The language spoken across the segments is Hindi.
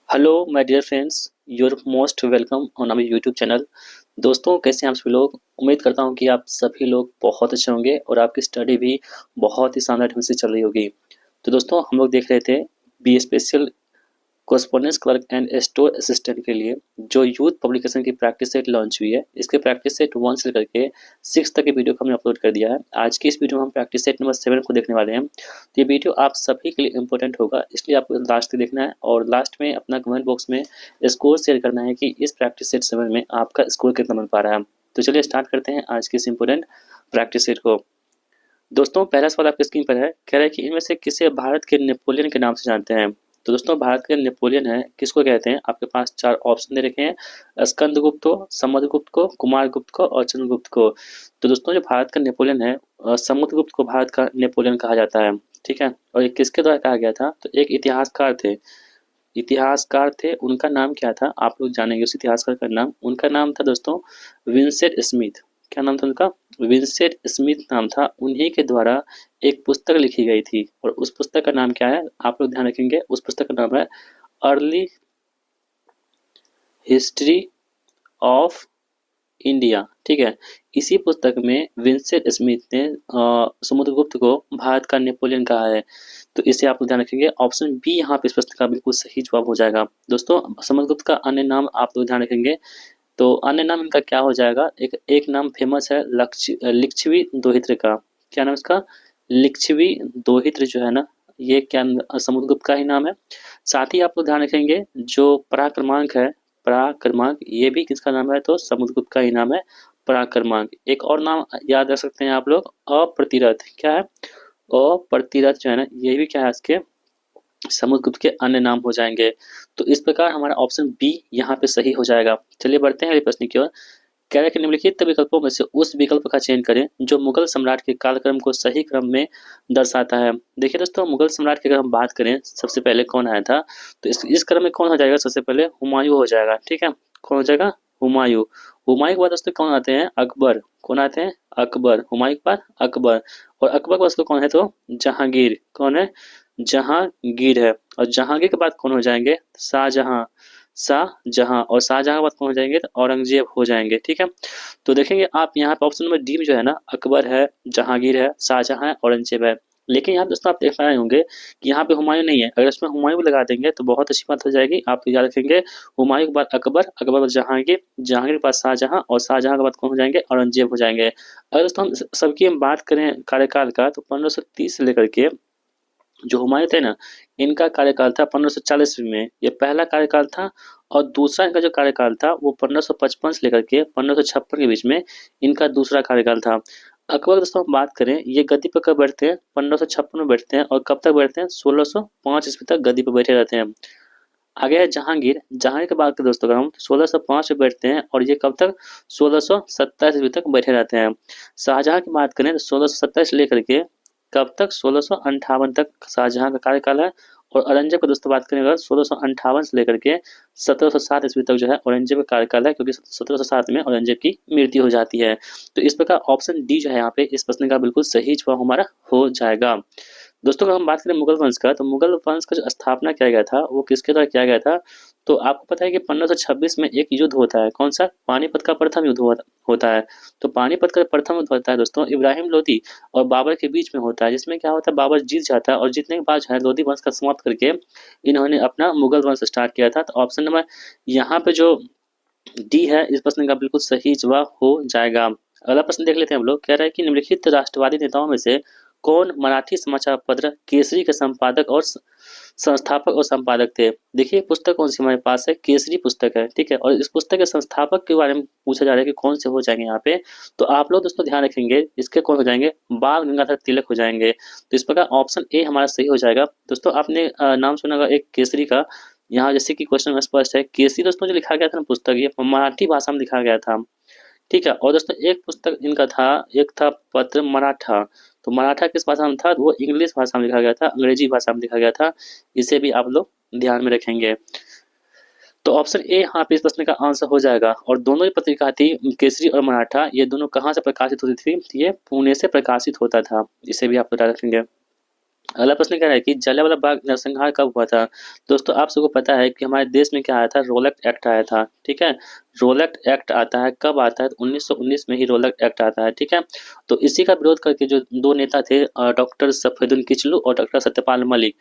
Hello my dear friends, your most welcome on our YouTube channel. दोस्तों, कैसे हैं आप सभी लोग। उम्मीद करता हूं कि आप सभी लोग बहुत अच्छे होंगे और आपकी स्टडी भी बहुत ही शानदार ढंग से चल रही होगी। तो दोस्तों, हम लोग देख रहे थे B special correspondence clerk and store assistant के लिए जो यूथ पब्लिकेशन की प्रैक्टिस सेट लॉन्च हुई है। इसके प्रैक्टिस सेट 1 से लेकर के 6 तक की वीडियो को हमने अपलोड कर दिया है। आज की इस वीडियो में हम प्रैक्टिस सेट नंबर 7 को देखने वाले हैं। तो ये वीडियो आप सभी के लिए इंपॉर्टेंट होगा, इसलिए आपको लास्ट तक देखना है और लास्ट में अपना कमेंट बॉक्स में स्कोर शेयर करना है कि इस प्रैक्टिस सेट 7 में आपका स्कोर कितना बन पा रहा है। तो चलिए स्टार्ट करते हैं आज की इस इंपॉर्टेंट प्रैक्टिस सेट को। दोस्तों, पहला सवाल आपकी स्क्रीन पर है, कह रहा है कि इनमें से किसे भारत के नेपोलियन के नाम से जानते हैं। तो दोस्तों, भारत के नेपोलियन है किसको कहते हैं। आपके पास 4 ऑप्शन दे रखे हैं, स्कंदगुप्त को, समुद्रगुप्त को, कुमारगुप्त को और चंद्रगुप्त को। तो दोस्तों, जो भारत का नेपोलियन है, समुद्रगुप्त को भारत का नेपोलियन कहा जाता है। ठीक है, और ये किसके द्वारा कहा गया था। तो एक इतिहासकार थे, उनका नाम क्या था आप लोग जानेंगे। उस इतिहासकार का नाम, उनका नाम था दोस्तों विंसेंट स्मिथ। क्या नाम था उनका। विंसेंट स्मिथ नाम था। उन्हीं के द्वारा एक पुस्तक लिखी गई थी और उस पुस्तक का नाम क्या है आप लोग ध्यान रखेंगे। उस पुस्तक का नाम है अर्ली हिस्ट्री ऑफ इंडिया। ठीक है, इसी पुस्तक में विंसेंट स्मिथ ने समुद्रगुप्त को भारत का नेपोलियन कहा है। तो इसे आप लोग ध्यान रखेंगे। ऑप्शन बी यहाँ पे इस प्रश्न का बिल्कुल सही जवाब हो जाएगा। दोस्तों, समुद्रगुप्त का अन्य नाम आप लोग ध्यान रखेंगे। तो अन्य नाम इनका क्या हो जाएगा। एक एक नाम फेमस है लिच्छवी दोहित्र का। क्या नाम इसका। लिच्छवी दोहित्र जो है ना, ये क्या समुद्रगुप्त का ही नाम है। साथ ही आप लोग ध्यान रखेंगे जो पराक्रमांक है, पराक्रमांक ये भी किसका नाम है। तो समुद्रगुप्त का ही नाम है पराक्रमांक। एक और नाम याद रख सकते हैं आप लोग, अप्रतिरथ। क्या है अप्रतिरथ जो है ना, ये भी क्या है इसके समुद्रगुप्त के अन्य नाम हो जाएंगे। तो इस प्रकार हमारा ऑप्शन बी यहाँ पे सही हो जाएगा। चलिए बढ़ते हैं अगले प्रश्न की ओर। कह रहा है कि निम्नलिखित विकल्पों में से उस विकल्प का चयन करें जो मुगल सम्राट के कालक्रम को सही क्रम में दर्शाता है। देखिए दोस्तों, मुगल सम्राट की अगर हम बात करें सबसे पहले कौन आया था, तो इस क्रम में कौन हो जाएगा। सबसे पहले हुमायूं हो जाएगा। ठीक है, कौन हो जाएगा। हुमायूं। हुमायूं के बाद दोस्तों कौन आते हैं। अकबर। कौन आते हैं। अकबर। हुमायूं के बाद अकबर। और अकबर के बाद दोस्तों कौन है। तो जहांगीर। कौन है। जहांगीर है। और जहांगीर के बाद कौन हो जाएंगे। शाहजहां। शाहजहां। और शाहजहां के बाद कौन हो जाएंगे। तो औरंगजेब हो जाएंगे। ठीक है, तो देखेंगे आप यहाँ पे ऑप्शन नंबर डी में जो है ना, अकबर है, जहांगीर है, शाहजहां है, औरंगजेब है। लेकिन यहाँ दोस्तों आप देख पाए होंगे कि यहाँ पे हुमायूं नहीं है। अगर इसमें हुमायूं भी लगा देंगे तो बहुत अच्छी बात हो जाएगी। आप याद रखेंगे हुमायूं के बाद अकबर, अकबर के बाद जहांगीर, जहांगीर के बाद शाहजहां और शाहजहां के बाद कौन हो जाएंगे। औरंगजेब हो जाएंगे। अगर दोस्तों हम सबकी हम बात करें कार्यकाल का, तो 1530 से लेकर के जो हुमायूं थे ना, इनका कार्यकाल था 1540 में, ये पहला कार्यकाल था। और दूसरा इनका जो कार्यकाल था वो 1555 से लेकर के 1556 के बीच में इनका दूसरा कार्यकाल था। अकबर दोस्तों हम बात करें, ये गद्दी पर कब बैठते हैं। 1556 में बैठते हैं और कब तक बैठते हैं। 1605 ईस्वी तक गद्दी पर बैठे रहते हैं। आगे है जहांगीर। जहांगीर की बात करें दोस्तों अगर हम, 1605 में बैठते हैं और ये कब तक। 1627 ईस्वी तक बैठे रहते हैं। शाहजहां की बात करें तो 1627 से लेकर के कब तक। 1658 तक शाहजहां का कार्यकाल है। और औरंगजेब की दोस्तों बात करें अगर, 1658 से लेकर के 1707 ईस्वी तक जो है औरंगजेब का कार्यकाल है, क्योंकि 1707 में औरंगजेब की मृत्यु हो जाती है। तो इस प्रकार ऑप्शन डी जो है यहाँ पे इस प्रश्न का बिल्कुल सही जवाब हमारा हो जाएगा। दोस्तों, अगर हम बात करें मुगल वंश का, तो मुगल वंश का जो स्थापना किया गया था वो किसके द्वारा किया गया था। तो आपको पता है कि 1526 में एक युद्ध होता है। कौन सा। पानीपत का प्रथम युद्ध होता है। तो पानीपत का प्रथम युद्ध होता है दोस्तों इब्राहिम लोदी और बाबर के बीच में होता है, जिसमें क्या होता है बाबर जीत जाता है और जीतने के बाद जो है लोदी वंश का समाप्त करके इन्होंने अपना मुगल वंश स्टार्ट किया था। तो ऑप्शन नंबर यहाँ पे जो डी है इस प्रश्न का बिल्कुल सही जवाब हो जाएगा। अगला प्रश्न देख लेते हैं हम लोग। कह रहा है कि निम्नलिखित राष्ट्रवादी नेताओं में से कौन मराठी समाचार पत्र केसरी के संपादक और संस्थापक और संपादक थे। देखिए पुस्तक कौन सी हमारे पास है, केसरी पुस्तक है। ठीक है, और इस पुस्तक के संस्थापक के बारे में पूछा जा रहा है कि कौन से हो जाएंगे यहाँ पे। तो आप लोग दोस्तों ध्यान रखेंगे, इसके कौन हो जाएंगे। बाल गंगाधर तिलक हो जाएंगे। तो इस प्रकार ऑप्शन ए हमारा सही हो जाएगा। दोस्तों आपने नाम सुना होगा एक केसरी का। यहाँ जैसे कि क्वेश्चन में स्पष्ट है, केसरी दोस्तों जो लिखा गया था ना पुस्तक, ये मराठी भाषा में लिखा गया था। ठीक है, और दोस्तों एक पुस्तक इनका था, एक था पत्र मराठा। तो मराठा किस भाषा में था, वो इंग्लिश भाषा में लिखा गया था, अंग्रेजी भाषा में लिखा गया था। इसे भी आप लोग ध्यान में रखेंगे। तो ऑप्शन ए यहाँ पे इस प्रश्न का आंसर हो जाएगा। और दोनों ही पत्रिका थी केसरी और मराठा, ये दोनों कहाँ से प्रकाशित होती थी। ये पुणे से प्रकाशित होता था। इसे भी आप लोग याद रखेंगे। अगला प्रश्न कह रहा है कि जलियांवाला बाग नरसंहार कब हुआ था। दोस्तों आप सबको पता है कि हमारे देश में क्या आया था, रोलक एक्ट आया था। ठीक है, रोलक एक्ट आता है कब आता है, 1919 में ही रोलक एक्ट आता है। ठीक है, तो इसी का विरोध करके जो दो नेता थे, डॉक्टर सफेदुल किचलू और डॉक्टर सत्यपाल मलिक,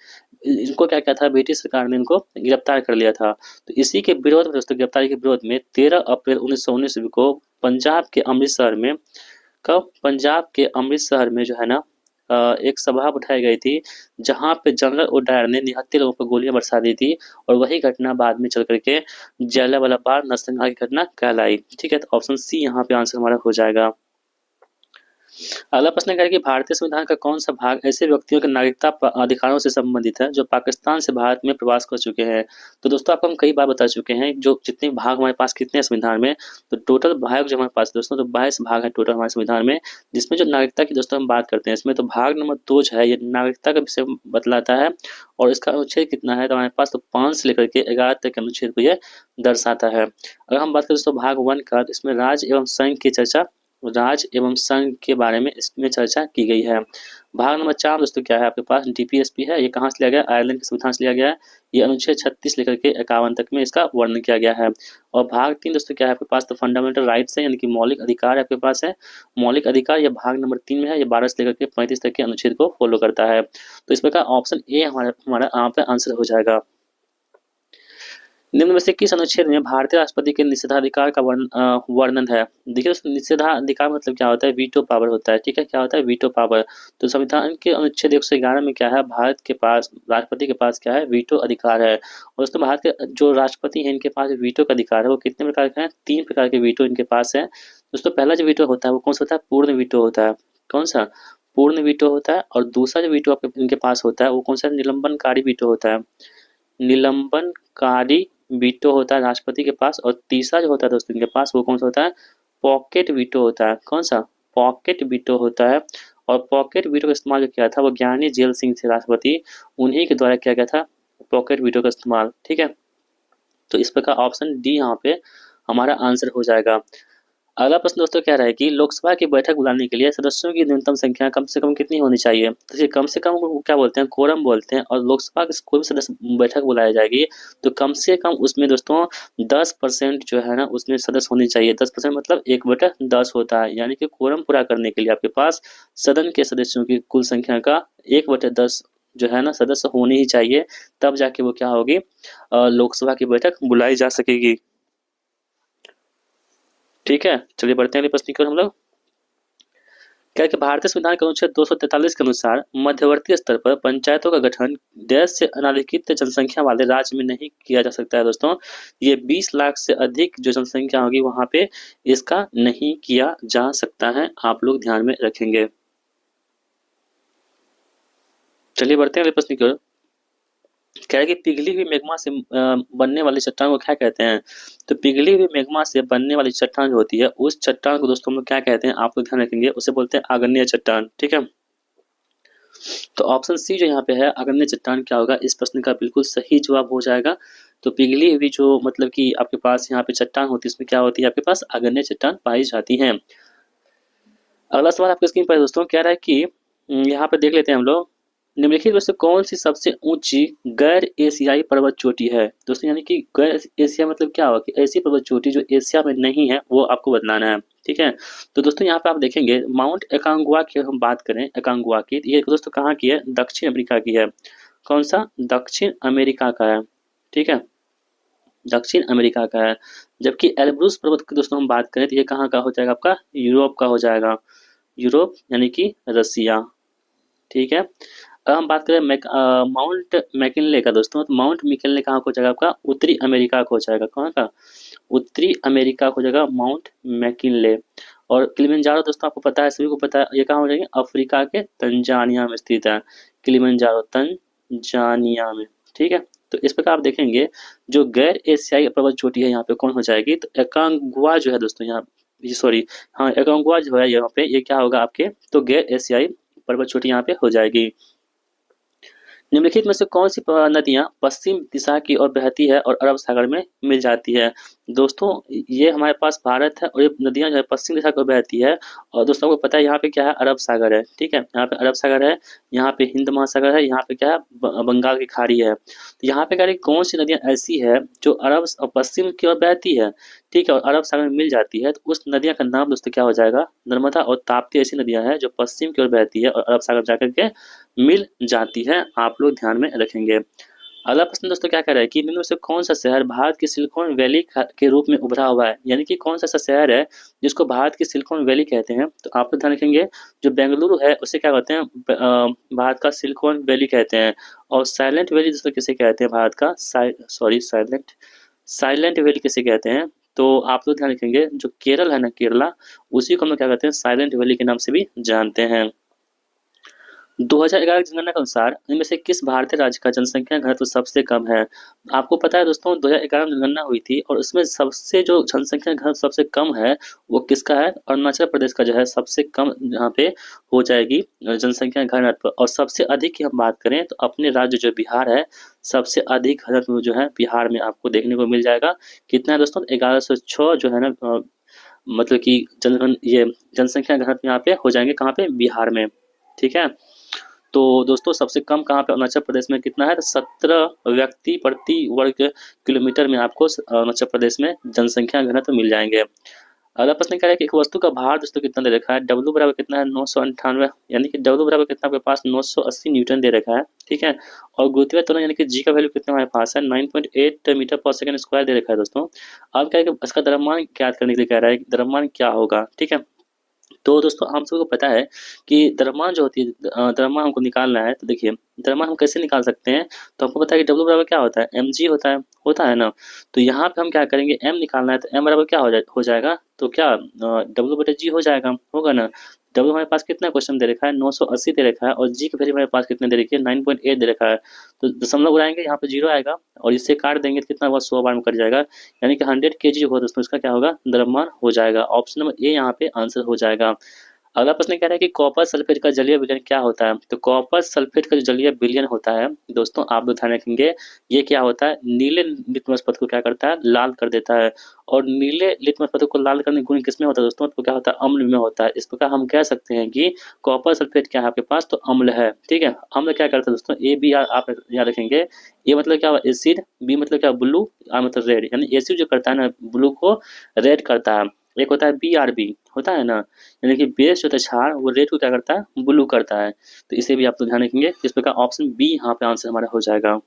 इनको क्या किया था, ब्रिटिश सरकार ने इनको गिरफ्तार कर लिया था। तो इसी के विरोध में दोस्तों, गिरफ्तारी के विरोध में 13 अप्रैल 1919 को पंजाब के अमृतसर में, कब, पंजाब के अमृतसर में जो है ना, एक सभा उठाई गई थी, जहां पे जनरल ओडायर ने निहत्थे लोगों पर गोलियां बरसा दी थी। और वही घटना बाद में चल करके जलियांवाला बाग नरसंहार की घटना कहलाई। ठीक है, तो ऑप्शन सी यहाँ पे आंसर हमारा हो जाएगा। अगला प्रश्न क्या है कि भारतीय संविधान का कौन सा भाग ऐसे व्यक्तियों के नागरिकता अधिकारों से संबंधित है जो पाकिस्तान से भारत में प्रवास कर चुके हैं। तो दोस्तों आपको हम कई बार बता चुके हैं जो जितने भाग हमारे पास कितने हैं संविधान में। तो टोटल भाग जो हमारे पास दोस्तों, तो 22 भाग है टोटल हमारे संविधान में, जिसमें जो नागरिकता की दोस्तों हम बात करते हैं इसमें, तो भाग नंबर 2 जो है ये नागरिकता का विषय बतलाता है। और इसका अनुच्छेद कितना है, तो हमारे पास तो 5 से लेकर के 11 तक के अनुच्छेद को ये दर्शाता है। अगर हम बात करें दोस्तों भाग 1 का, तो इसमें राज्य एवं संघ की चर्चा, राज्य एवं संघ के बारे में इसमें चर्चा की गई है। भाग नंबर 4 दोस्तों क्या है आपके पास, डीपीएसपी है। ये कहाँ से लिया गया, आयरलैंड के संविधान से लिया गया है। ये अनुच्छेद 36 लेकर के 51 तक में इसका वर्णन किया गया है। और भाग 3 दोस्तों क्या है आपके पास, तो फंडामेंटल राइट्स है, यानी कि मौलिक अधिकार आपके पास है। मौलिक अधिकार ये भाग नंबर 3 में है। ये 12 से लेकर के 35 तक के अनुच्छेद को फॉलो करता है। तो इस प्रकार ऑप्शन ए हमारा हमारा यहाँ पे आंसर हो जाएगा। निम्न में से किस अनुच्छेद में भारतीय राष्ट्रपति के निषेधाधिकार का वर्णन है। देखिए दोस्तों, निषेधाधिकार मतलब क्या होता है, वीटो पावर होता है। ठीक है, क्या होता है, वीटो पावर। तो संविधान के अनुच्छेद 111 में क्या है, भारत के पास, राष्ट्रपति के पास क्या है, वीटो अधिकार है। और दोस्तों भारत के जो राष्ट्रपति है इनके पास वीटो का अधिकार है, वो कितने प्रकार के हैं, 3 प्रकार के वीटो इनके पास है। दोस्तों पहला जो वीटो होता है वो कौन सा होता है, पूर्ण वीटो होता है। कौन सा, पूर्ण वीटो होता है। और दूसरा जो वीटो आपके इनके पास होता है वो कौन सा, निलंबनकारी वीटो होता है। निलंबनकारी वीटो होता है राष्ट्रपति के पास। और तीसरा जो होता है दोस्तों इनके पास वो कौन सा होता है, पॉकेट वीटो होता है। कौन सा, पॉकेट वीटो होता है। और पॉकेट वीटो का इस्तेमाल जो किया था वो ज्ञानी जेल सिंह थे राष्ट्रपति, उन्हीं के द्वारा किया गया था पॉकेट वीटो का इस्तेमाल। ठीक है, तो इस प्रकार ऑप्शन डी यहाँ पे हमारा आंसर हो जाएगा। अगला प्रश्न दोस्तों कह रहा है कि लोकसभा की बैठक बुलाने के लिए सदस्यों की न्यूनतम संख्या कम से कम कितनी होनी चाहिए। तो ये कम से कम को क्या बोलते हैं, कोरम बोलते हैं। और लोकसभा की कोई भी सदस्य बैठक बुलाई जाएगी तो कम से कम उसमें दोस्तों 10% जो है ना उसमें सदस्य होने चाहिए। 10% मतलब 1/10 होता है, यानी कि कोरम पूरा करने के लिए आपके पास सदन के सदस्यों की कुल संख्या का 1/10 जो है ना सदस्य होने ही चाहिए, तब जाके वो क्या होगी, लोकसभा की बैठक बुलाई जा सकेगी। ठीक है, चलिए बढ़ते हैं अगले प्रश्न की ओर हम लोग। क्या है कि भारतीय संविधान के अनुच्छेद 243 के अनुसार मध्यवर्ती स्तर पर पंचायतों का गठन देश से अनाधिकृत जनसंख्या वाले राज्य में नहीं किया जा सकता है दोस्तों। ये 20 लाख से अधिक जो जनसंख्या होगी वहां पे इसका नहीं किया जा सकता है, आप लोग ध्यान में रखेंगे। चलिए बढ़ते हैं अगले प्रश्न की ओर। क्या है कि पिघली हुई मैग्मा से बनने वाली चट्टान को क्या कहते हैं। तो पिघली हुई मैग्मा से बनने वाली चट्टान जो होती है उस चट्टान को दोस्तों हम लोग क्या कहते हैं, आप लोग ध्यान रखेंगे, उसे बोलते हैं आग्नेय चट्टान। ठीक है, तो ऑप्शन सी जो यहाँ पे है आग्नेय चट्टान क्या होगा, इस प्रश्न का बिल्कुल सही जवाब हो जाएगा। तो पिघली हुई जो मतलब कि आपके पास यहाँ पे चट्टान होती है इसमें क्या होती है, आपके पास आग्नेय चट्टान पाई जाती है। अगला सवाल आपके स्क्रीन पर दोस्तों कह रहा है कि यहाँ पे देख लेते हैं हम लोग, निम्नलिखित में से कौन सी सबसे ऊंची गैर एशियाई पर्वत चोटी है। दोस्तों यानी कि गैर एशिया मतलब क्या होगा, कि ऐसी पर्वत चोटी जो एशिया में नहीं है वो आपको बताना है। ठीक है, तो दोस्तों यहाँ पे आप देखेंगे माउंट एकांगुआ की हम बात करें, एकांगुआ की, ये दोस्तों कहाँ की है, दक्षिण अमेरिका की है। कौन सा, दक्षिण अमेरिका का है। ठीक है, दक्षिण अमेरिका का है। जबकि एल्ब्रूस पर्वत की दोस्तों हम बात करें तो ये कहाँ का हो जाएगा, आपका यूरोप का हो जाएगा। यूरोप यानी कि रसिया। ठीक है, अब हम बात करें माउंट मैकिनले का दोस्तों, तो माउंट मैकिनले कहाँ को हो जाएगा, आपका उत्तरी अमेरिका को हो जाएगा। कहाँ का, उत्तरी अमेरिका को हो जाएगा माउंट मैकिनले। और किलिमंजारो दोस्तों आपको पता है, सभी को पता है, ये कहाँ हो जाएंगे, अफ्रीका के तंजानिया में स्थित है। किलिमंजारो तंजानिया में। ठीक है, तो इस प्रकार आप देखेंगे जो गैर एशियाई पर्वत चोटी है यहाँ पे कौन हो जाएगी, तो एकांगुआ जो है दोस्तों यहाँ, सॉरी, हाँ एकांगुआ जो है यहाँ पे ये क्या होगा आपके, तो गैर एशियाई पर्वत चोटी यहाँ पे हो जाएगी। निम्नलिखित में से कौन सी नदियां पश्चिम दिशा की ओर बहती है और अरब सागर में मिल जाती है? दोस्तों, ये हमारे पास भारत है और ये नदियां जो है पश्चिम दिशा की ओर बहती है। और दोस्तों को पता है यहाँ पे क्या है, अरब सागर है, ठीक है, यहाँ पे अरब सागर है, यहाँ पे हिंद महासागर है, यहाँ पे क्या है, बंगाल की खाड़ी है। तो यहाँ पे कह रहे हैं कौन सी नदियां ऐसी है जो अरब पश्चिम की ओर बहती है, ठीक है, और अरब सागर में मिल जाती है। तो उस नदियां का नाम दोस्तों क्या हो जाएगा, नर्मदा और ताप्ती ऐसी नदियां हैं जो पश्चिम की ओर बहती है और अरब सागर जाकर के मिल जाती है। आप लोग ध्यान में रखेंगे। अगला प्रश्न दोस्तों क्या कह रहा है कि निम्न में से कौन सा शहर भारत की सिलिकॉन वैली के रूप में उभरा हुआ है, यानी कि कौन सा ऐसा शहर है जिसको भारत की सिलिकॉन वैली कहते हैं? तो आप लोग ध्यान रखेंगे, जो बेंगलुरु है उसे क्या कहते हैं, भारत का सिलिकॉन वैली कहते हैं। और साइलेंट वैली दोस्तों किसे कहते हैं, भारत का साइलेंट साइलेंट वैली किसे कहते हैं? तो आप लोग ध्यान रखेंगे, जो केरल है ना, केरला, उसी को हम लोग क्या कहते हैं, साइलेंट वैली के नाम से भी जानते हैं। 2011 की जनगणना के अनुसार इनमें से किस भारतीय राज्य का जनसंख्या घनत्व सबसे कम है? आपको पता है दोस्तों, 2011 में जनगणना हुई थी और उसमें सबसे जो जनसंख्या घनत्व सबसे कम है वो किसका है? अरुणाचल प्रदेश का जो है सबसे कम यहाँ पे हो जाएगी जनसंख्या घनत्व। और सबसे अधिक की हम बात करें तो अपने राज्य जो बिहार है, सबसे अधिक घनत्व जो है बिहार में आपको देखने को मिल जाएगा। कितना है दोस्तों? 1106 जो है ना, मतलब कि ये जनसंख्या घनत्व यहाँ पे हो जाएंगे, कहाँ पे? बिहार में। ठीक है। तो दोस्तों सबसे कम कहाँ पे अरुणाचल प्रदेश में कितना है? 17 व्यक्ति प्रति वर्ग किलोमीटर में आपको अरुणाचल प्रदेश में जनसंख्या घनत्व मिल जाएंगे। अगला प्रश्न क्या है कि एक वस्तु का भार दोस्तों कितना दे रखा है? डब्ल्यू बराबर कितना है? 998, यानी कि डब्ल्यू बराबर कितना आपके पास? 980 न्यूटन दे रखा है, ठीक है। और गुरुत्वीय त्वरण यानी कि जी का वैल्यू कितना हमारे पास है? 9.8 मीटर पर सेकंड स्क्वायर दे रखा है दोस्तों। अब क्या है कि इसका द्रव्यमान ज्ञात करने के लिए कह रहा है कि द्रव्यमान क्या होगा, ठीक है। तो दोस्तों हम सबको पता है कि द्रव्यमान जो होती है, द्रव्यमान हमको निकालना है। तो देखिए, द्रव्यमान हम कैसे निकाल सकते हैं? तो हमको पता है कि डब्ल्यू बराबर क्या होता है? एम जी होता है ना। तो यहाँ पे हम क्या करेंगे, एम निकालना है तो एम बराबर क्या हो जाएगा, तो क्या डब्ल्यू बटे जी हो जाएगा, होगा ना। डब्ल्यू हमारे पास कितना क्वेश्चन दे रखा है? 980 दे रखा है, और जी की वैल्यू हमारे पास कितने दे रखी है? 9.8 दे रखा है। तो दशमलव उड़ाएंगे, यहाँ पे जीरो आएगा, और इससे काट देंगे तो कितना हुआ? 100 बार में कट जाएगा, यानी कि 100 kg जो होगा दोस्तों इसका क्या होगा? द्रव्यमान हो जाएगा। ऑप्शन नंबर ए यहाँ पे आंसर हो जाएगा। अगला प्रश्न कह रहा है कि कॉपर सल्फेट का जलीय विलयन क्या होता है? तो कॉपर सल्फेट का जो जलीय विलयन होता है दोस्तों, आप लोग ध्यान रखेंगे, ये क्या होता है? नीले लिटमस पथ को क्या करता है? लाल कर देता है। और नीले लिटमस पथ को लाल करने का गुण किसमें होता है दोस्तों? तो क्या होता है? अम्ल में होता है। इस प्रकार हम कह सकते हैं कि कॉपर सल्फेट क्या है आपके पास? तो अम्ल है, ठीक है। अम्ल क्या करता है दोस्तों? ए बी आर आप याद रखेंगे। ए मतलब क्या हुआ? एसिड, बी मतलब क्या? ब्लू, आर मतलब रेड, यानी एसिड जो करता है ना, ब्लू को रेड करता है। एक होता है बी आर बी, होता है ना, यानी कि बेस जो होता है क्षार, वो रेड को क्या करता है? ब्लू करता है। तो इसे भी आप तो ध्यान रखेंगे। इस प्रकार ऑप्शन बी यहाँ पे आंसर हमारा हो जाएगा।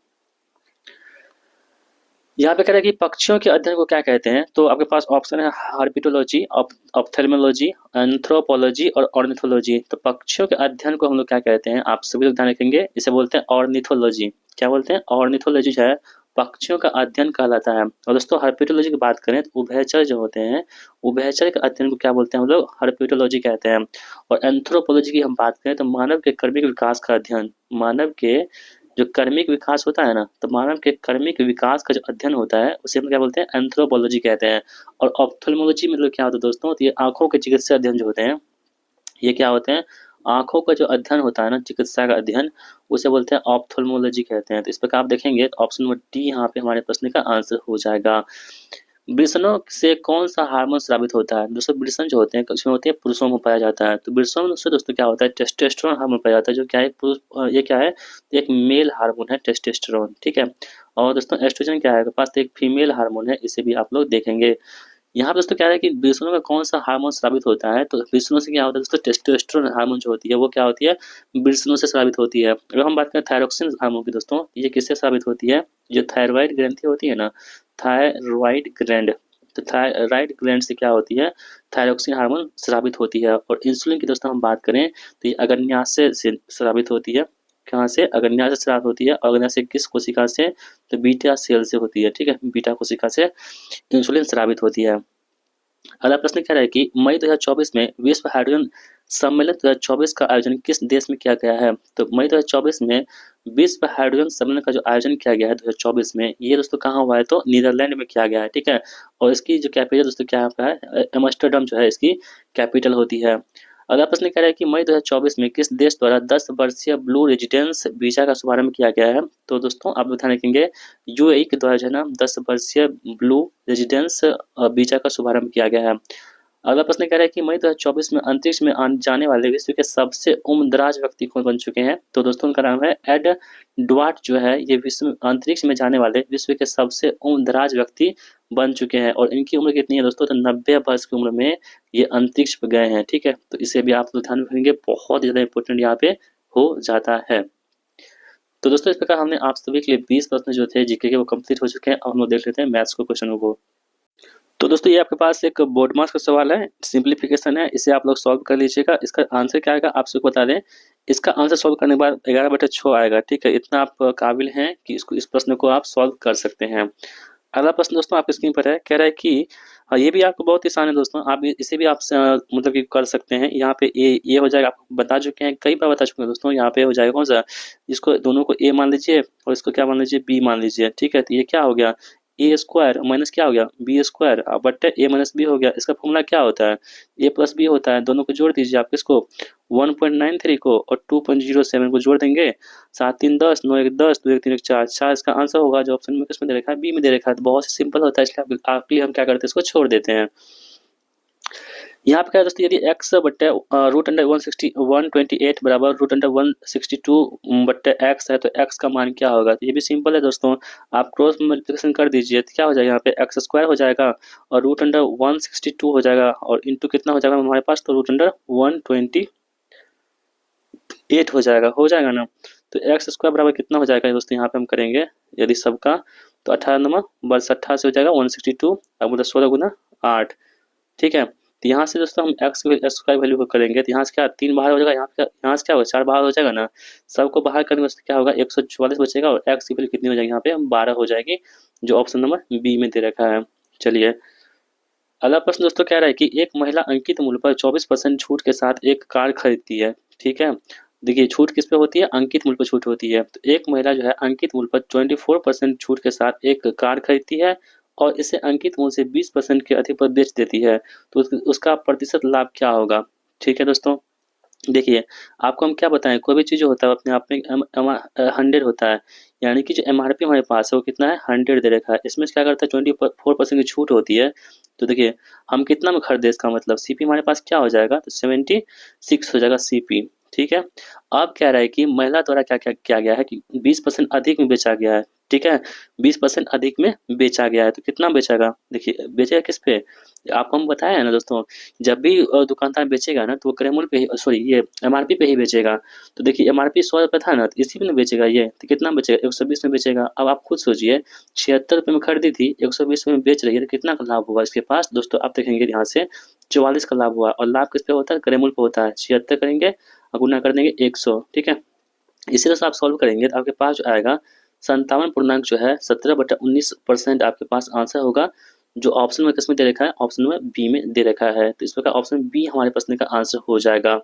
यहाँ पे कह रहा है कि पक्षियों के अध्ययन को क्या कहते हैं? तो आपके पास ऑप्शन है हार्पिटोलॉजी, ऑप्थेल्मोलॉजी, एंथ्रोपोलॉजी और ऑर्निथोलॉजी। तो पक्षियों के अध्ययन को हम लोग क्या कहते हैं? आप सभी लोग ध्यान रखेंगे, इसे बोलते हैं ऑर्निथोलॉजी। क्या बोलते हैं? ऑर्निथोलॉजी जो है पक्षियों का अध्ययन कहलाता है। और दोस्तों हर्पिटोलॉजी की बात करें तो उभयचर जो होते हैं, उभयचर के अध्ययन को क्या बोलते हैं हम लोग? हर्पिटोलॉजी कहते हैं। और एंथ्रोपोलॉजी की हम बात करें तो मानव के कर्मिक विकास का अध्ययन, मानव के जो कर्मिक विकास होता है ना, तो मानव के कर्मिक विकास का जो अध्ययन होता है उसे हम क्या बोलते हैं? एंथ्रोपोलॉजी कहते हैं। और ऑप्थेल्मोलॉजी मतलब क्या होता है दोस्तों? तो ये आंखों के चिकित्सा अध्ययन जो होते हैं, ये क्या होते हैं? आंखों का जो अध्ययन होता है ना, चिकित्सा का अध्ययन, उसे बोलते हैं ऑप्थेल्मोलॉजी कहते हैं। तो इस प्रकार आप देखेंगे तो ऑप्शन नंबर डी यहाँ पे हमारे प्रश्न का आंसर हो जाएगा। वृषणों से कौन सा हार्मोन स्रावित होता है? दोस्तों वृषण जो होते हैं उसमें होते हैं, पुरुषों में पाया जाता है। तो वृषण से दोस्तों क्या होता है? टेस्टोस्टेरोन हार्मोन पाया जाता है, जो क्या है? ये क्या है? एक मेल हार्मोन है टेस्टोस्टेरोन, ठीक है। और दोस्तों एस्ट्रोजन क्या है आपके पास? तो एक फीमेल हार्मोन है, इसे भी आप लोग देखेंगे। यहाँ पे दोस्तों क्या है कि वृषणों का कौन सा हार्मोन स्रावित होता है? तो वृषणों से क्या होता है दोस्तों? टेस्टोस्टेरोन हार्मोन जो होती है वो क्या होती है? वृषणों से स्रावित होती है। अगर हम बात करें थायरोक्सिन हार्मोन की दोस्तों, ये किससे स्रावित होती है? जो थायराइड ग्रंथि होती है ना, थायराइड ग्लैंड, तो थायराइड ग्लैंड से क्या होती है? थायरोक्सिन हार्मोन स्रावित होती है। और इंसुलिन की दोस्तों हम बात करें तो ये अग्न्याशय से स्रावित होती है। कहाँ से? अग्न्याशय से स्रावित होती है। अग्न्याशय किस कोशिका से? तो बीटा सेल से होती है, ठीक है, बीटा कोशिका से इंसुलिन स्रावित होती है। अगला प्रश्न कह रहा है कि मई 2024 में विश्व हाइड्रोजन सम्मेलन 2024 का आयोजन किस देश में किया गया है? तो मई 2024 में विश्व हाइड्रोजन सम्मेलन का जो आयोजन किया गया है 2024 में, ये दोस्तों कहाँ हुआ है? तो नीदरलैंड में किया गया है, ठीक है। और इसकी जो कैपिटल दोस्तों क्या है? एम्स्टर्डम जो है इसकी कैपिटल होती है। अगला प्रश्न कह रहा है कि मई 2024 में किस देश द्वारा 10 वर्षीय ब्लू रेजिडेंस वीजा का शुभारंभ किया गया है? तो दोस्तों आप ध्यान रखेंगे, यूएई के द्वारा जो है ना 10 वर्षीय ब्लू रेजिडेंस वीजा का शुभारंभ किया गया है। अगला प्रश्न कह रहा है कि मई 2024 में अंतरिक्ष में जाने वाले विश्व के सबसे उम्रदराज व्यक्ति कौन बन चुके हैं? तो दोस्तों उनका नाम है एड ड्वार्ट जो है, ये विश्व में अंतरिक्ष में जाने वाले विश्व के सबसे उम्रदराज व्यक्ति बन चुके हैं। और इनकी उम्र कितनी है दोस्तों? तो 90 वर्ष की उम्र में ये अंतरिक्ष पे गए हैं। ठीक है, तो इसे भी आप लोग ध्यान रखेंगे, बहुत ज़्यादा इंपॉर्टेंट यहाँ पे हो जाता है। तो दोस्तों इस प्रकार हमने आप सभी के लिए 20 प्रश्न जो थे जीके के वो कंप्लीट हो चुके हैं। अब हम लोग देख लेते हैं मैथ्स को क्वेश्चनों को। तो दोस्तों ये आपके पास एक बोर्ड मार्क्स का सवाल है, सिंप्लीफिकेशन है, इसे आप लोग सॉल्व कर लीजिएगा। इसका आंसर क्या आएगा आप सबको बता दें, इसका आंसर सॉल्व करने के बाद 11/6 आएगा। ठीक है, इतना आप काबिल हैं कि इस प्रश्न को आप सॉल्व कर सकते हैं। अगला प्रश्न दोस्तों आपकी स्क्रीन पर है, कह रहा है कि ये भी आपको बहुत ही आसान है दोस्तों, आप इसे भी आप मतलब कि कर सकते हैं। यहाँ पे ये हो जाएगा, आपको बता चुके हैं, कई बार बता चुके हैं दोस्तों। यहाँ पे हो जाएगा कौन सा, इसको दोनों को ए मान लीजिए और इसको क्या मान लीजिए, बी मान लीजिए। ठीक है, तो ये क्या हो गया, ए स्क्वायर माइनस क्या हो गया, बी स्क्वायर बट्टे ए माइनस बी हो गया। इसका फॉर्मूला क्या होता है, ए प्लस बी होता है। दोनों को जोड़ दीजिए, आप इसको 1.93 को और 2.07 को जोड़ देंगे, 7 3 10, 9 1 10, 2 1 3 1 4, 4 इसका आंसर होगा जो ऑप्शन में किसमें दे रखा है, बी में दे रखा है। तो बहुत ही सिंपल होता है, इसलिए आपके लिए हम क्या करते हैं, इसको छोड़ देते हैं। यहाँ पे क्या है दोस्तों, यदि x बट्टे रूट अंडर 128 बराबर रूट अंडर 162 बट्टे x है, तो x का मान क्या होगा? तो ये भी सिंपल है दोस्तों, आप क्रॉस मल्टीप्लिकेशन कर दीजिए तो क्या हो जाएगा, यहाँ पे एक्स स्क्वायर हो जाएगा और रूट अंडर 162 हो जाएगा और इंटू कितना हो जाएगा हमारे पास, तो रूट अंडर 128 हो जाएगा ना। तो एक्स स्क्वायर बराबर कितना हो जाएगा दोस्तों, यहाँ पे हम करेंगे यदि सबका, तो 18 नंबर बस 18 से हो जाएगा 162, अब मतलब 16 गुना 8। ठीक है, तो यहाँ से दोस्तों हम एक्स की वैल्यू को करेंगे, तो यहाँ से क्या 3 बाहर हो जाएगा, यहाँ से क्या होगा 4 बाहर हो जाएगा ना। सबको बाहर करने से क्या होगा, 144 बचेगा और एक्स की वैल्यू कितनी हो जाएगी, यहाँ पे 12 हो जाएगी, जो ऑप्शन नंबर बी में दे रखा है। चलिए अगला प्रश्न दोस्तों कह रहा है कि एक महिला अंकित मूल्य पर 24% छूट के साथ एक कार खरीदती है। ठीक है, देखिए छूट किस पे होती है, अंकित मूल्य पर छूट होती है। तो एक महिला जो है अंकित मूल्य पर 24% छूट के साथ एक कार खरीदती है और इसे अंकित मूल्य से 20% के अधिक पर बेच देती है, तो उसका प्रतिशत लाभ क्या होगा? ठीक है दोस्तों, देखिए आपको हम क्या बताएं, कोई भी चीज़ जो होता है अपने आप में 100 होता है, यानी कि जो एमआरपी हमारे पास है वो कितना है, 100 दे रखा है। इसमें से क्या करता है 24% की छूट होती है। तो देखिए हम कितना में खरीदे, इसका मतलब सीपी हमारे पास क्या हो जाएगा, तो 76 हो जाएगा सीपी। ठीक है, अब कह रहा है कि महिला द्वारा क्या क्या किया गया है कि 20% अधिक में बेचा गया है। ठीक है, 20% अधिक में बेचा गया है, तो कितना बेचेगा, देखिए बेचेगा किस पे, आपको हम बताया है ना दोस्तों, जब भी दुकानदार बेचेगा ना तो वो क्रय मूल्य पे ही, सॉरी ये एमआरपी पे ही बेचेगा। तो देखिए एमआरपी 100 रुपये था ना, तो इसी में बेचेगा ये, तो कितना बेचेगा, 120 में बेचेगा। अब आप खुद सोचिए, 76 रुपये में खरीदी थी, 120 में बेच रही है, तो कितना का लाभ हुआ इसके पास दोस्तों, आप देखेंगे यहाँ से 44 का लाभ हुआ। और लाभ किस पे होता है, क्रय मूल्य पे होता है। 76 करेंगे और गुना कर देंगे 100। ठीक है, इसी तरह से आप सॉल्व करेंगे तो आपके पास जो आएगा 57 जो है 17/19% आपके पास आंसर होगा, जो ऑप्शन में किसमें दे रखा है, ऑप्शन में बी में दे रखा है। तो इस प्रकार ऑप्शन बी हमारे प्रश्न का आंसर हो जाएगा।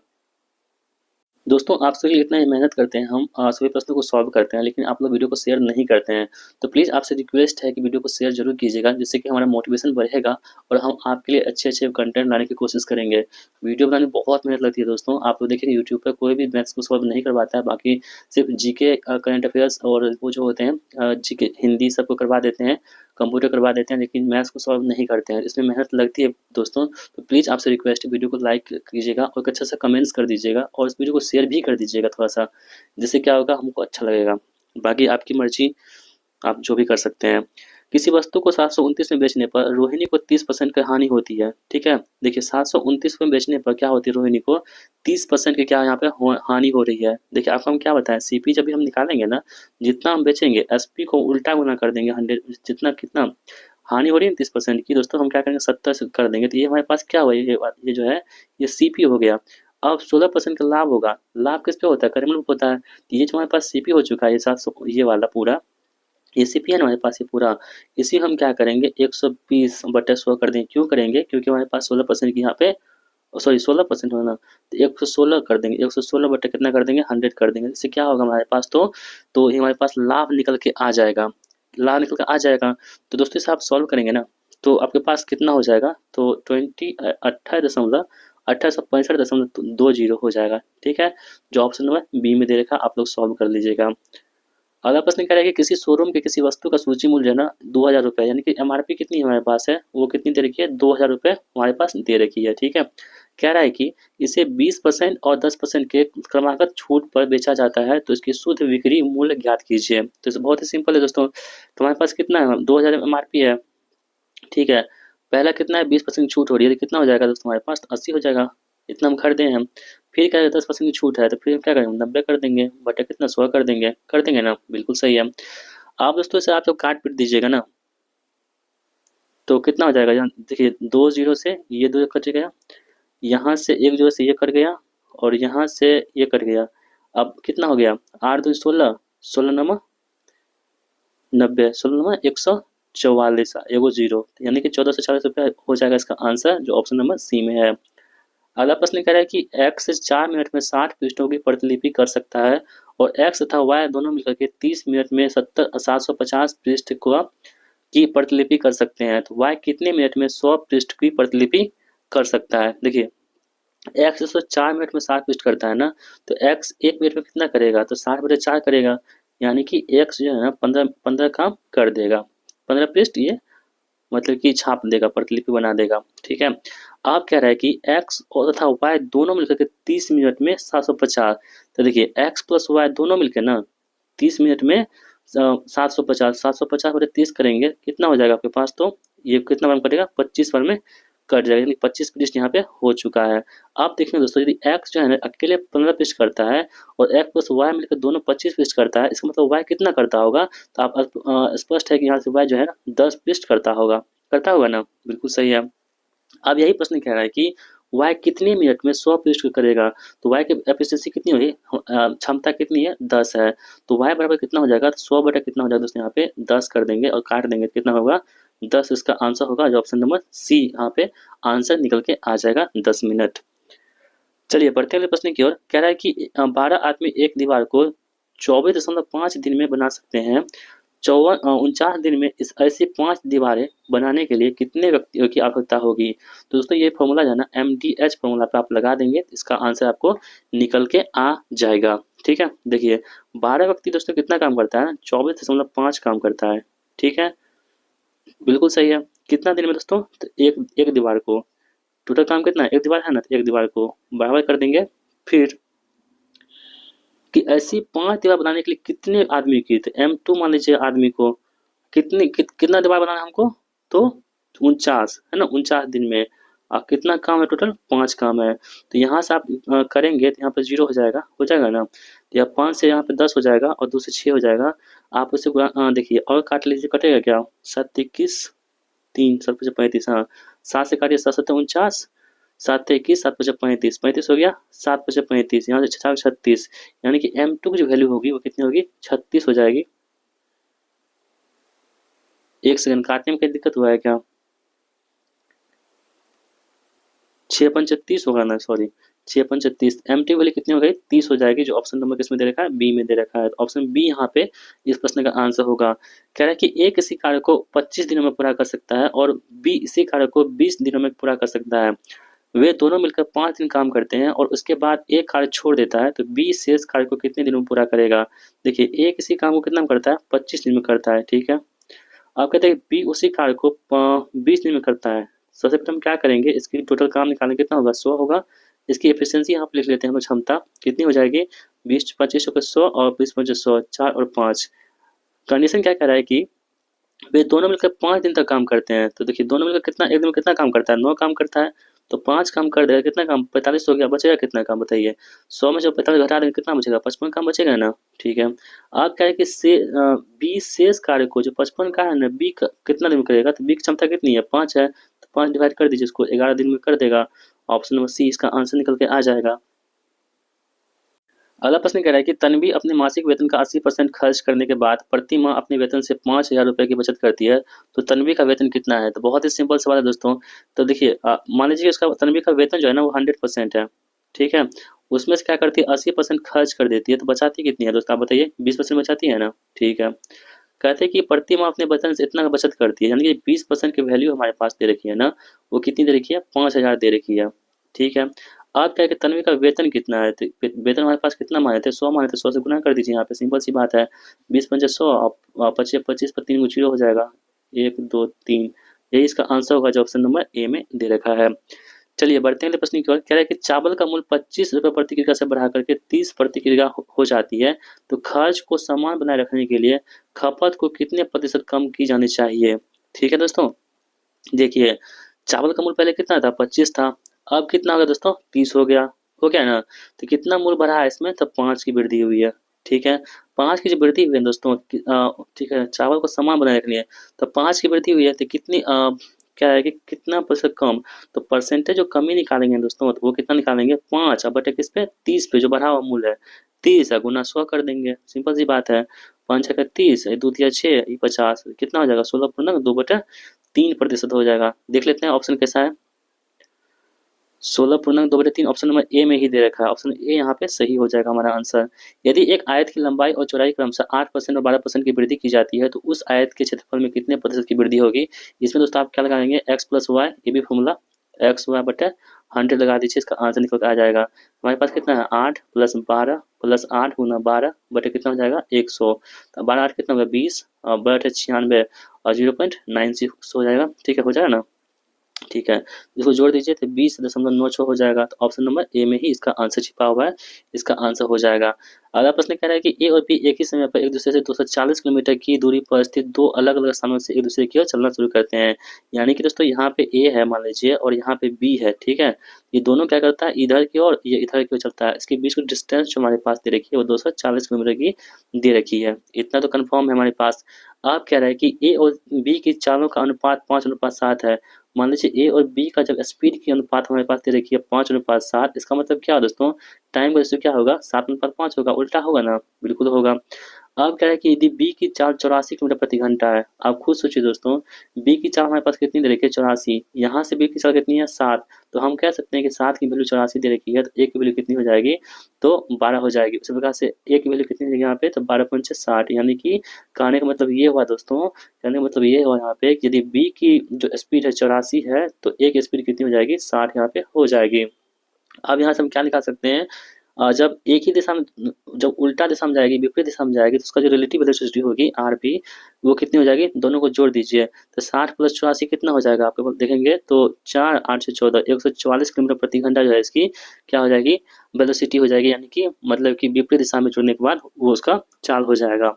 दोस्तों आप सभी इतना ही मेहनत करते हैं, हम सभी प्रश्नों को सॉल्व करते हैं, लेकिन आप लोग वीडियो को शेयर नहीं करते हैं। तो प्लीज़ आपसे रिक्वेस्ट है कि वीडियो को शेयर जरूर कीजिएगा, जिससे कि हमारा मोटिवेशन बढ़ेगा और हम आपके लिए अच्छे अच्छे कंटेंट लाने की कोशिश करेंगे। वीडियो बनाने में बहुत मेहनत लगती है दोस्तों, आप लोग देखेंगे यूट्यूब पर कोई भी मैथ्स को सॉल्व नहीं करवाता है, बाकी सिर्फ जीके, करंट अफेयर्स और वो जो होते हैं जीके हिंदी सबको करवा देते हैं, कंप्यूटर करवा देते हैं, लेकिन मैथ्स को सॉल्व नहीं करते हैं। इसमें मेहनत लगती है दोस्तों। तो प्लीज़ आपसे रिक्वेस्ट है, वीडियो को लाइक कीजिएगा और एक अच्छा सा कमेंट्स कर दीजिएगा और इस वीडियो को शेयर भी कर दीजिएगा थोड़ा सा, जिससे क्या होगा हमको अच्छा लगेगा। बाकी आपकी मर्जी, आप जो भी कर सकते हैं। किसी वस्तु को 729 में बेचने पर रोहिणी को 30% की हानि होती है। ठीक है, देखिए 729 में बेचने पर क्या होती है, रोहिणी को 30% की क्या यहाँ पे हानि हो रही है। देखिए आपको हम क्या बताएं, सीपी जब भी हम निकालेंगे ना, जितना हम बेचेंगे एसपी को उल्टा गुना कर देंगे 100, जितना कितना हानि हो रही है 30% की, दोस्तों हम क्या करेंगे 70 से कर देंगे। तो ये हमारे पास क्या हुआ, ये जो है ये सीपी हो गया। अब 16% का लाभ होगा, लाभ किस पे होता है, करेमल पे होता है। तो ये जो हमारे पास सीपी हो चुका है, ये 700 ये वाला पूरा ये सीपी है ना हमारे पास, ये पूरा इसी हम क्या करेंगे 120/100 कर देंगे। क्यों करेंगे, क्योंकि हमारे पास 16% की यहाँ पे, सॉरी 16% होना, तो 116 कर देंगे, 116 बटे कितना कर देंगे 100 कर देंगे। इससे क्या होगा हमारे पास, तो ये हमारे पास लाभ निकल के आ जाएगा, लाभ निकल के आ जाएगा। तो दोस्तों इसे आप सॉल्व करेंगे ना, तो आपके पास कितना हो जाएगा, तो 28 1865.20 हो जाएगा। ठीक है, जो ऑप्शन नंबर बी में दे रखा आप लोग सॉल्व कर लीजिएगा। अगला प्रश्न कह रहा है कि किसी शोरूम के किसी वस्तु का सूची मूल्य ना 2000 रुपये, यानी कि एमआरपी कितनी हमारे पास है, वो कितनी दे रखी है, 2000 रुपये हमारे पास दे रखी है। ठीक है, कह रहा है कि इसे 20% और 10% के क्रमागत छूट पर बेचा जाता है, तो इसकी शुद्ध बिक्री मूल्य ज्ञात कीजिए। तो इसे बहुत ही सिंपल है दोस्तों, तुम्हारे पास कितना है, 2000 एमआरपी है। ठीक है, पहला कितना है, 20% छूट हो रही है, तो कितना हो जाएगा दोस्तों हमारे पास, 80 हो जाएगा। इतना हम खरीदे हैं हम। फिर क्या है, 10% की छूट है, तो फिर हम क्या करेंगे, 90 कर देंगे, बटे कितना, 100 कर देंगे ना, बिल्कुल सही है। आप दोस्तों इसे आप जब काट पीट दीजिएगा ना, तो कितना हो जाएगा, यहाँ देखिए 2 जीरो से ये 2 कट गया, यहाँ से 1 जीरो से ये कट गया, और यहाँ से ये कट गया। अब कितना हो गया, 8 दूनी 16, 16 90, 16 144, एगो जीरो, यानी कि 1440 रुपया हो जाएगा इसका आंसर, जो ऑप्शन नंबर सी में है। अगला प्रश्न कह रहा है कि x 4 मिनट में 60 पृष्ठों की प्रतिलिपि कर सकता है, और x तथा y दोनों मिलकर के 30 मिनट में 750 पृष्ठ को की प्रतिलिपि कर सकते हैं, तो y कितने मिनट में 100 पृष्ठ की प्रतिलिपि कर सकता है। देखिए x 4 मिनट में 60 पृष्ठ करता है ना, तो x 1 मिनट में कितना करेगा, तो 60/4 करेगा, यानी कि x जो है ना 15 काम कर देगा, 15 पृष्ठ ये मतलब कि छाप देगा, प्रतिलिपि बना देगा। ठीक है, आप कह रहा है कि x और तथा y दोनों मिलकर के 30 मिनट में 750, तो देखिए x प्लस y दोनों मिलकर ना 30 मिनट में 750, 750/30 करेंगे, कितना हो जाएगा आपके पास, तो ये कितना बार कटेगा, 25 बार में कट जाएगा, यानी 25 पृष्ठ यहाँ पे हो चुका है। आप देखिए दोस्तों, यदि x जो है ना अकेले 15 पृष्ठ करता है, और x प्लस y मिलकर दोनों 25 पृष्ठ करता है, इसका मतलब y कितना करता होगा, तो आप स्पष्ट है कि यहाँ से y जो है ना 10 पृष्ठ करता होगा ना, बिल्कुल सही है। अब यही प्रश्न कह रहा है कि y कितने मिनट में 100 पृष्ठ करेगा, तो y की एफिशिएंसी कितनी होगी, क्षमता कितनी है, 10 है, तो y बराबर कितना हो जाएगा, तो 100 बटा कितना हो जाएगा दोस्तों, यहाँ पे 10 कर देंगे और काट देंगे, कितना होगा, 10 इसका आंसर होगा, जो ऑप्शन नंबर सी यहाँ पे आंसर निकल के आ जाएगा, 10 मिनट। चलिए बढ़ते हैं अगले प्रश्न की ओर। कह रहा है कि 12 आदमी एक दीवार को 24.5 दिन में बना सकते हैं, 49 दिन में इस ऐसी 5 दीवारें बनाने के लिए कितने व्यक्तियों की आवश्यकता होगी। तो दोस्तों ये फॉर्मूला जो है ना MDH फॉर्मूला पे आप लगा देंगे, इसका आंसर आपको निकल के आ जाएगा। ठीक है, देखिए 12 व्यक्ति दोस्तों कितना काम करता है, 24.5 काम करता है। ठीक है, बिल्कुल सही है। कितना दिन में दोस्तों, तो एक एक दीवार को, टोटल काम कितना है, एक दीवार है ना, तो एक दीवार को बराबर कर देंगे। फिर कि ऐसी 5 दीवार बनाने के लिए कितने आदमी की, तो M2 मान लीजिए आदमी को, कितना दीवार बनाना है हमको, तो 49 है ना, 49 दिन में। कितना काम है, टोटल 5 काम है, तो यहाँ से आप करेंगे तो यहाँ पे 0 हो जाएगा ना, तो यहाँ 5 से यहाँ पे 10 हो जाएगा, और 2 से 6 हो जाएगा। आप उसे देखिए और काट लीजिए, कटेगा क्या, 7 21 3 7 5 35, हाँ 7 से काटिए, 7 7 49, 7 21 7 5 35, 35 हो गया, 7 5 35, यहाँ से 36, यानी कि M2 की जो वैल्यू होगी वो कितनी होगी, 36 हो जाएगी। एक सेकंड, काटने में कहीं दिक्कत हुआ है क्या, 6 पंचे 30 होगा ना, सॉरी 6 पंचे 30, MT वैल्यू कितनी हो गई, 30 हो जाएगी, जो ऑप्शन नंबर किसमें दे रखा है, बी में दे रखा है, ऑप्शन बी यहाँ पे इस प्रश्न का आंसर होगा। कह रहा है कि ए किसी कार्य को 25 दिनों में पूरा कर सकता है, और बी इसी कार्य को 20 दिनों में पूरा कर सकता है। वे दोनों मिलकर 5 दिन काम करते हैं, और उसके बाद एक कार्य छोड़ देता है, तो बी शेष कार्य को कितने दिनों में पूरा करेगा। देखिए ए किसी काम को कितना में करता है, 25 दिन में करता है। ठीक है, आप कहते हैं बी उसी कार्य को 20 दिन में करता है। सबसे पहले हम क्या करेंगे, इसकी टोटल काम निकालने कितना होगा, 100 होगा। इसकी एफिशिएंसी यहाँ पे लिख लेते हैं हम, क्षमता कितनी हो जाएगी, 20 25 होकर 100, और 20 5 100, 4 और 5। कंडीशन क्या कह रहा है कि वे दोनों मिलकर 5 दिन तक काम करते हैं, तो देखिए दोनों मिलकर कितना, एक दिन में कितना काम करता है, 9 काम करता है, तो 5 काम कर देगा, कितना काम, 45 हो गया, बचेगा कितना काम बताइए, 100 में जब 45 घटा देंगे कितना बचेगा, 55 काम बचेगा ना। ठीक है, आप कह रहे हैं कि बी शेष कार्य को, जो 55 का है ना, बी कितना दिन में करेगा, तो बी की क्षमता कितनी है, 5 है, तो 5 डिवाइड कर दीजिए इसको, 11 दिन में कर देगा, ऑप्शन नंबर सी इसका आंसर निकल के आ जाएगा। अगला प्रश्न कह रहा है कि तन्वी अपने मासिक वेतन का 80% खर्च करने के बाद प्रति माह अपने वेतन से 5,000 रुपये की बचत करती है, तो तन्वी का वेतन कितना है। तो बहुत ही सिंपल सवाल है दोस्तों। तो देखिए मान लीजिए इसका तन्वी का वेतन जो है ना वो 100% है। ठीक है, उसमें से क्या करती है, 80% खर्च कर देती है, तो बचाती कितनी है दोस्तों, आप बताइए, 20% बचाती है ना। ठीक है, कहते हैं कि प्रति माह अपने वेतन से इतना बचत करती है, यानी कि 20% की वैल्यू हमारे पास दे रखी है ना, वो कितनी दे रखी है, 5,000 दे रखी है। ठीक है। अब क्या है कि तन्वी का वेतन कितना है, तो वेतन हमारे पास कितना माने थे, 100 माने थे, 100 से गुना कर दीजिए यहाँ पे, सिंपल सी बात है। 20 × 5 = 100, और 25 25 पर 3 जीरो हो जाएगा, 1 2 3। यही इसका आंसर होगा जो ऑप्शन नंबर ए में दे रखा है। चलिए बढ़ते हैं अगले प्रश्न की ओर। कह रहा है कि चावल का मूल्य 25 रुपये प्रति किलोग्राम से बढ़ा करके 30 प्रति किलोग्राम हो जाती है, तो खर्च को समान बनाए रखने के लिए खपत को कितने प्रतिशत कम की जानी चाहिए। ठीक है दोस्तों, देखिए चावल का मूल्य पहले कितना था, 25 था, अब कितना हो गया दोस्तों, 30 हो गया, हो गया ना। तो कितना मूल्य बढ़ा है इसमें, तब 5 की वृद्धि हुई है। ठीक है, 5 की जो वृद्धि हुई है दोस्तों, ठीक है, चावल को समान बनाए रखनी है, तो 5 की वृद्धि हुई है, तो कितनी क्या है कि कितना प्रतिशत कम, तो परसेंटेज जो कमी निकालेंगे दोस्तों, तो वो कितना निकालेंगे, 5 बटे किस पे, 30 पे, जो बढ़ा हुआ मूल्य है, 30 है गुना 100 कर देंगे, सिंपल सी बात है। 5 छक्का 30, 2 तिया 6, 50, कितना हो जाएगा, 16 पूर्णांक 2/3% हो जाएगा। देख लेते हैं ऑप्शन कैसा है। 16 पूर्णांक 2/3 ऑप्शन नंबर ए में ही दे रखा है, ऑप्शन ए यहाँ पे सही हो जाएगा हमारा आंसर। यदि एक आयत की लंबाई और चौड़ाई क्रमशः 8% और 12% की वृद्धि की जाती है, तो उस आयत के क्षेत्रफल में कितने प्रतिशत की वृद्धि होगी। इसमें दोस्तों आप क्या लगाएंगे, एक्स प्लस वाई, ये भी फॉर्मूला, एक्स वाई बटे 100 लगा दीजिए, इसका आंसर निकल कर आ जाएगा। हमारे पास कितना है, 8 + 12 + 8 गुना 12 बटे कितना हो जाएगा, 100। तो 12 8 कितना होगा, 20 और बटे 96 और 0.96 हो जाएगा। ठीक है, हो जाएगा ना। ठीक है, इसको जोड़ दीजिए तो 20.96 हो जाएगा। तो ऑप्शन नंबर ए में ही इसका आंसर छिपा हुआ है, इसका आंसर हो जाएगा। अगला प्रश्न कह रहा है कि ए और बी एक ही समय पर एक दूसरे से 240 किलोमीटर की दूरी पर स्थित दो अलग अलग स्थानों से एक दूसरे की ओर चलना शुरू करते हैं। यानी कि दोस्तों यहाँ पे ए है मान लीजिए, और यहाँ पे बी है। ठीक है, ये दोनों क्या करता है, इधर की ओर, ये इधर की ओर चलता है। इसके बीच की डिस्टेंस जो हमारे पास दे रखी है वो 240 किलोमीटर की दे रखी है, इतना तो कन्फर्म है हमारे पास। अब कह रहा है कि ए और बी की चालों का अनुपात 5:7 है। मान लीजिए ए और बी का जब स्पीड की अनुपात हमारे पास दे रखी है 5:7, इसका मतलब क्या है दोस्तों, टाइम का रेशियो क्या होगा, 7:5 होगा, उल्टा होगा ना, बिल्कुल होगा। अब क्या है कि यदि बी की चाल 84 किलोमीटर प्रति घंटा है, आप खुद सोचिए दोस्तों, बी की चाल हमारे पास कितनी दे रखी है, 84, यहाँ से बी की चाल कितनी है, 7, तो हम कह सकते हैं कि 7 की वैल्यू 84 दे रखी है, तो ए की वैल्यू कितनी हो जाएगी, तो 12 हो जाएगी। उसी प्रकार से ए की वैल्यू कितनी देगी यहाँ पे, तो 12×5 = 60, यानी कि कहने का मतलब ये हुआ दोस्तों, कहने का मतलब ये हुआ यहाँ पे कि यदि बी की जो स्पीड है 84 है, तो ए की स्पीड कितनी हो जाएगी, 60 यहाँ पे हो जाएगी। अब यहाँ से हम क्या निकाल सकते हैं, जब एक ही दिशा में, जब उल्टा दिशा में जाएगी, विपरीत दिशा में जाएगी, तो उसका जो रिलेटिव वेलोसिटी होगी आर पी, वो कितनी हो जाएगी, दोनों को जोड़ दीजिए, तो 60 + 84 कितना हो जाएगा, आपको देखेंगे तो 4 8 से 14, 144 किलोमीटर प्रति घंटा जो है इसकी क्या हो जाएगी, वेलोसिटी हो जाएगी, यानी कि मतलब कि विपरीत दिशा में जुड़ने के बाद वो उसका चाल हो जाएगा।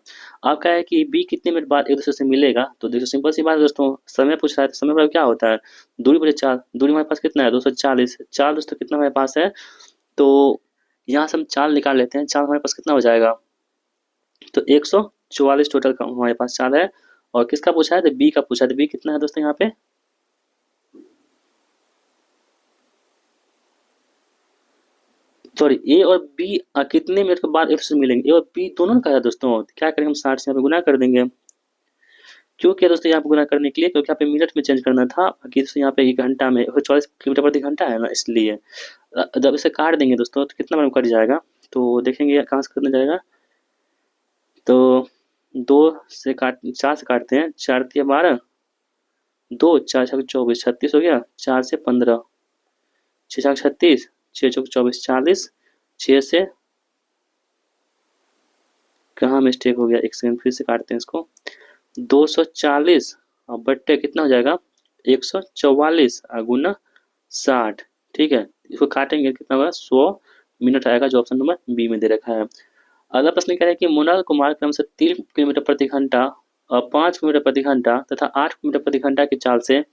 अब क्या है कि बी कितने मिनट बाद एक दूसरे से मिलेगा, तो देखो सिंपल सी बात है दोस्तों, समय पूछ रहा है, तो समय पर क्या होता है, दूरी बटे चाल, दूरी हमारे पास कितना है, 240, चाल दोस्तों कितना हमारे पास है, तो यहाँ से हम चाल निकाल लेते हैं, चाल हमारे पास कितना हो जाएगा, तो 144 टोटल का हमारे पास चाल है। और किसका पूछा है, तो बी का पूछा है, तो बी कितना है दोस्तों यहाँ पे, सॉरी ए और बी कितने मिनट के बाद एक दूसरे से मिलेंगे, ए और बी दोनों का है दोस्तों, तो क्या करेंगे हम 60 से यहाँ पे गुना कर देंगे। क्यों किया दोस्तों यहाँ पे गुना करने के लिए, क्योंकि यहाँ पे मिनट में चेंज करना था, बाकी दोस्तों यहाँ पे एक घंटा में 144 किलोमीटर प्रति घंटा है ना, इसलिए जब इसे काट देंगे दोस्तों तो कितना मिनट कट जाएगा, तो देखेंगे कहाँ से कितना जाएगा, तो 4 से काटते हैं, 4 तिया 12, 2 4 छक 24, 36 हो गया, 4 से 15, 6 छक 36, 6 चौक 24, 40, 6 से, कहाँ मिस्टेक हो गया, एक सेकंड फिर से काटते हैं इसको, 240 और बट्टे कितना हो जाएगा, 144 गुना 60। ठीक है, इसको काटेंगे कितना होगा, 100 मिनट आएगा, जो ऑप्शन नंबर बी में दे रखा है। अगला प्रश्न कह रहा है कि मोनाल कुमार क्रम से 3 किलोमीटर प्रति घंटा और 5 किलोमीटर प्रति घंटा तथा 8 किलोमीटर प्रति घंटा की चाल से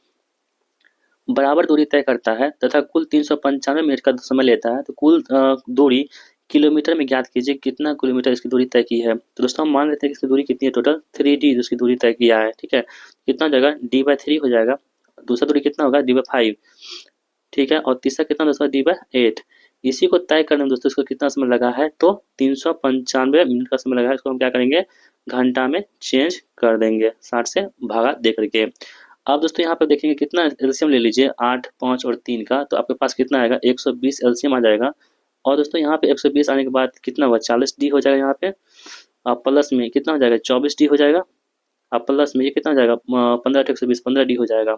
बराबर दूरी तय करता है तथा कुल 395 मिनट का समय लेता है, तो कुल दूरी किलोमीटर में ज्ञात कीजिए, कितना किलोमीटर इसकी दूरी तय की है। तो दोस्तों हम मान लेते हैं कि इसकी दूरी कितनी है, टोटल 3d जिसकी दूरी तय किया है। ठीक है, कितना हो जाएगा, d/3 हो जाएगा, दूसरा दूरी कितना होगा, d/5। ठीक है, और तीसरा कितना दोस्तों, d/8। इसी को तय करने में दोस्तों इसको कितना समय लगा है, तो 395 मिनट का समय लगा है। इसको हम क्या करेंगे, घंटा में चेंज कर देंगे, 60 से भागा दे करके। अब दोस्तों यहाँ पे देखेंगे कितना एलसीएम ले लीजिए, 8 5 और 3 का, तो आपके पास कितना आएगा, 120 एलसीएम आ जाएगा। और दोस्तों यहाँ पे 120 आने के बाद कितना हुआ, 40d हो जाएगा यहाँ पे, और प्लस में कितना हो जाएगा, 24d हो जाएगा, और प्लस में ये कितना हो जाएगा, 15 × 120 15d हो जाएगा।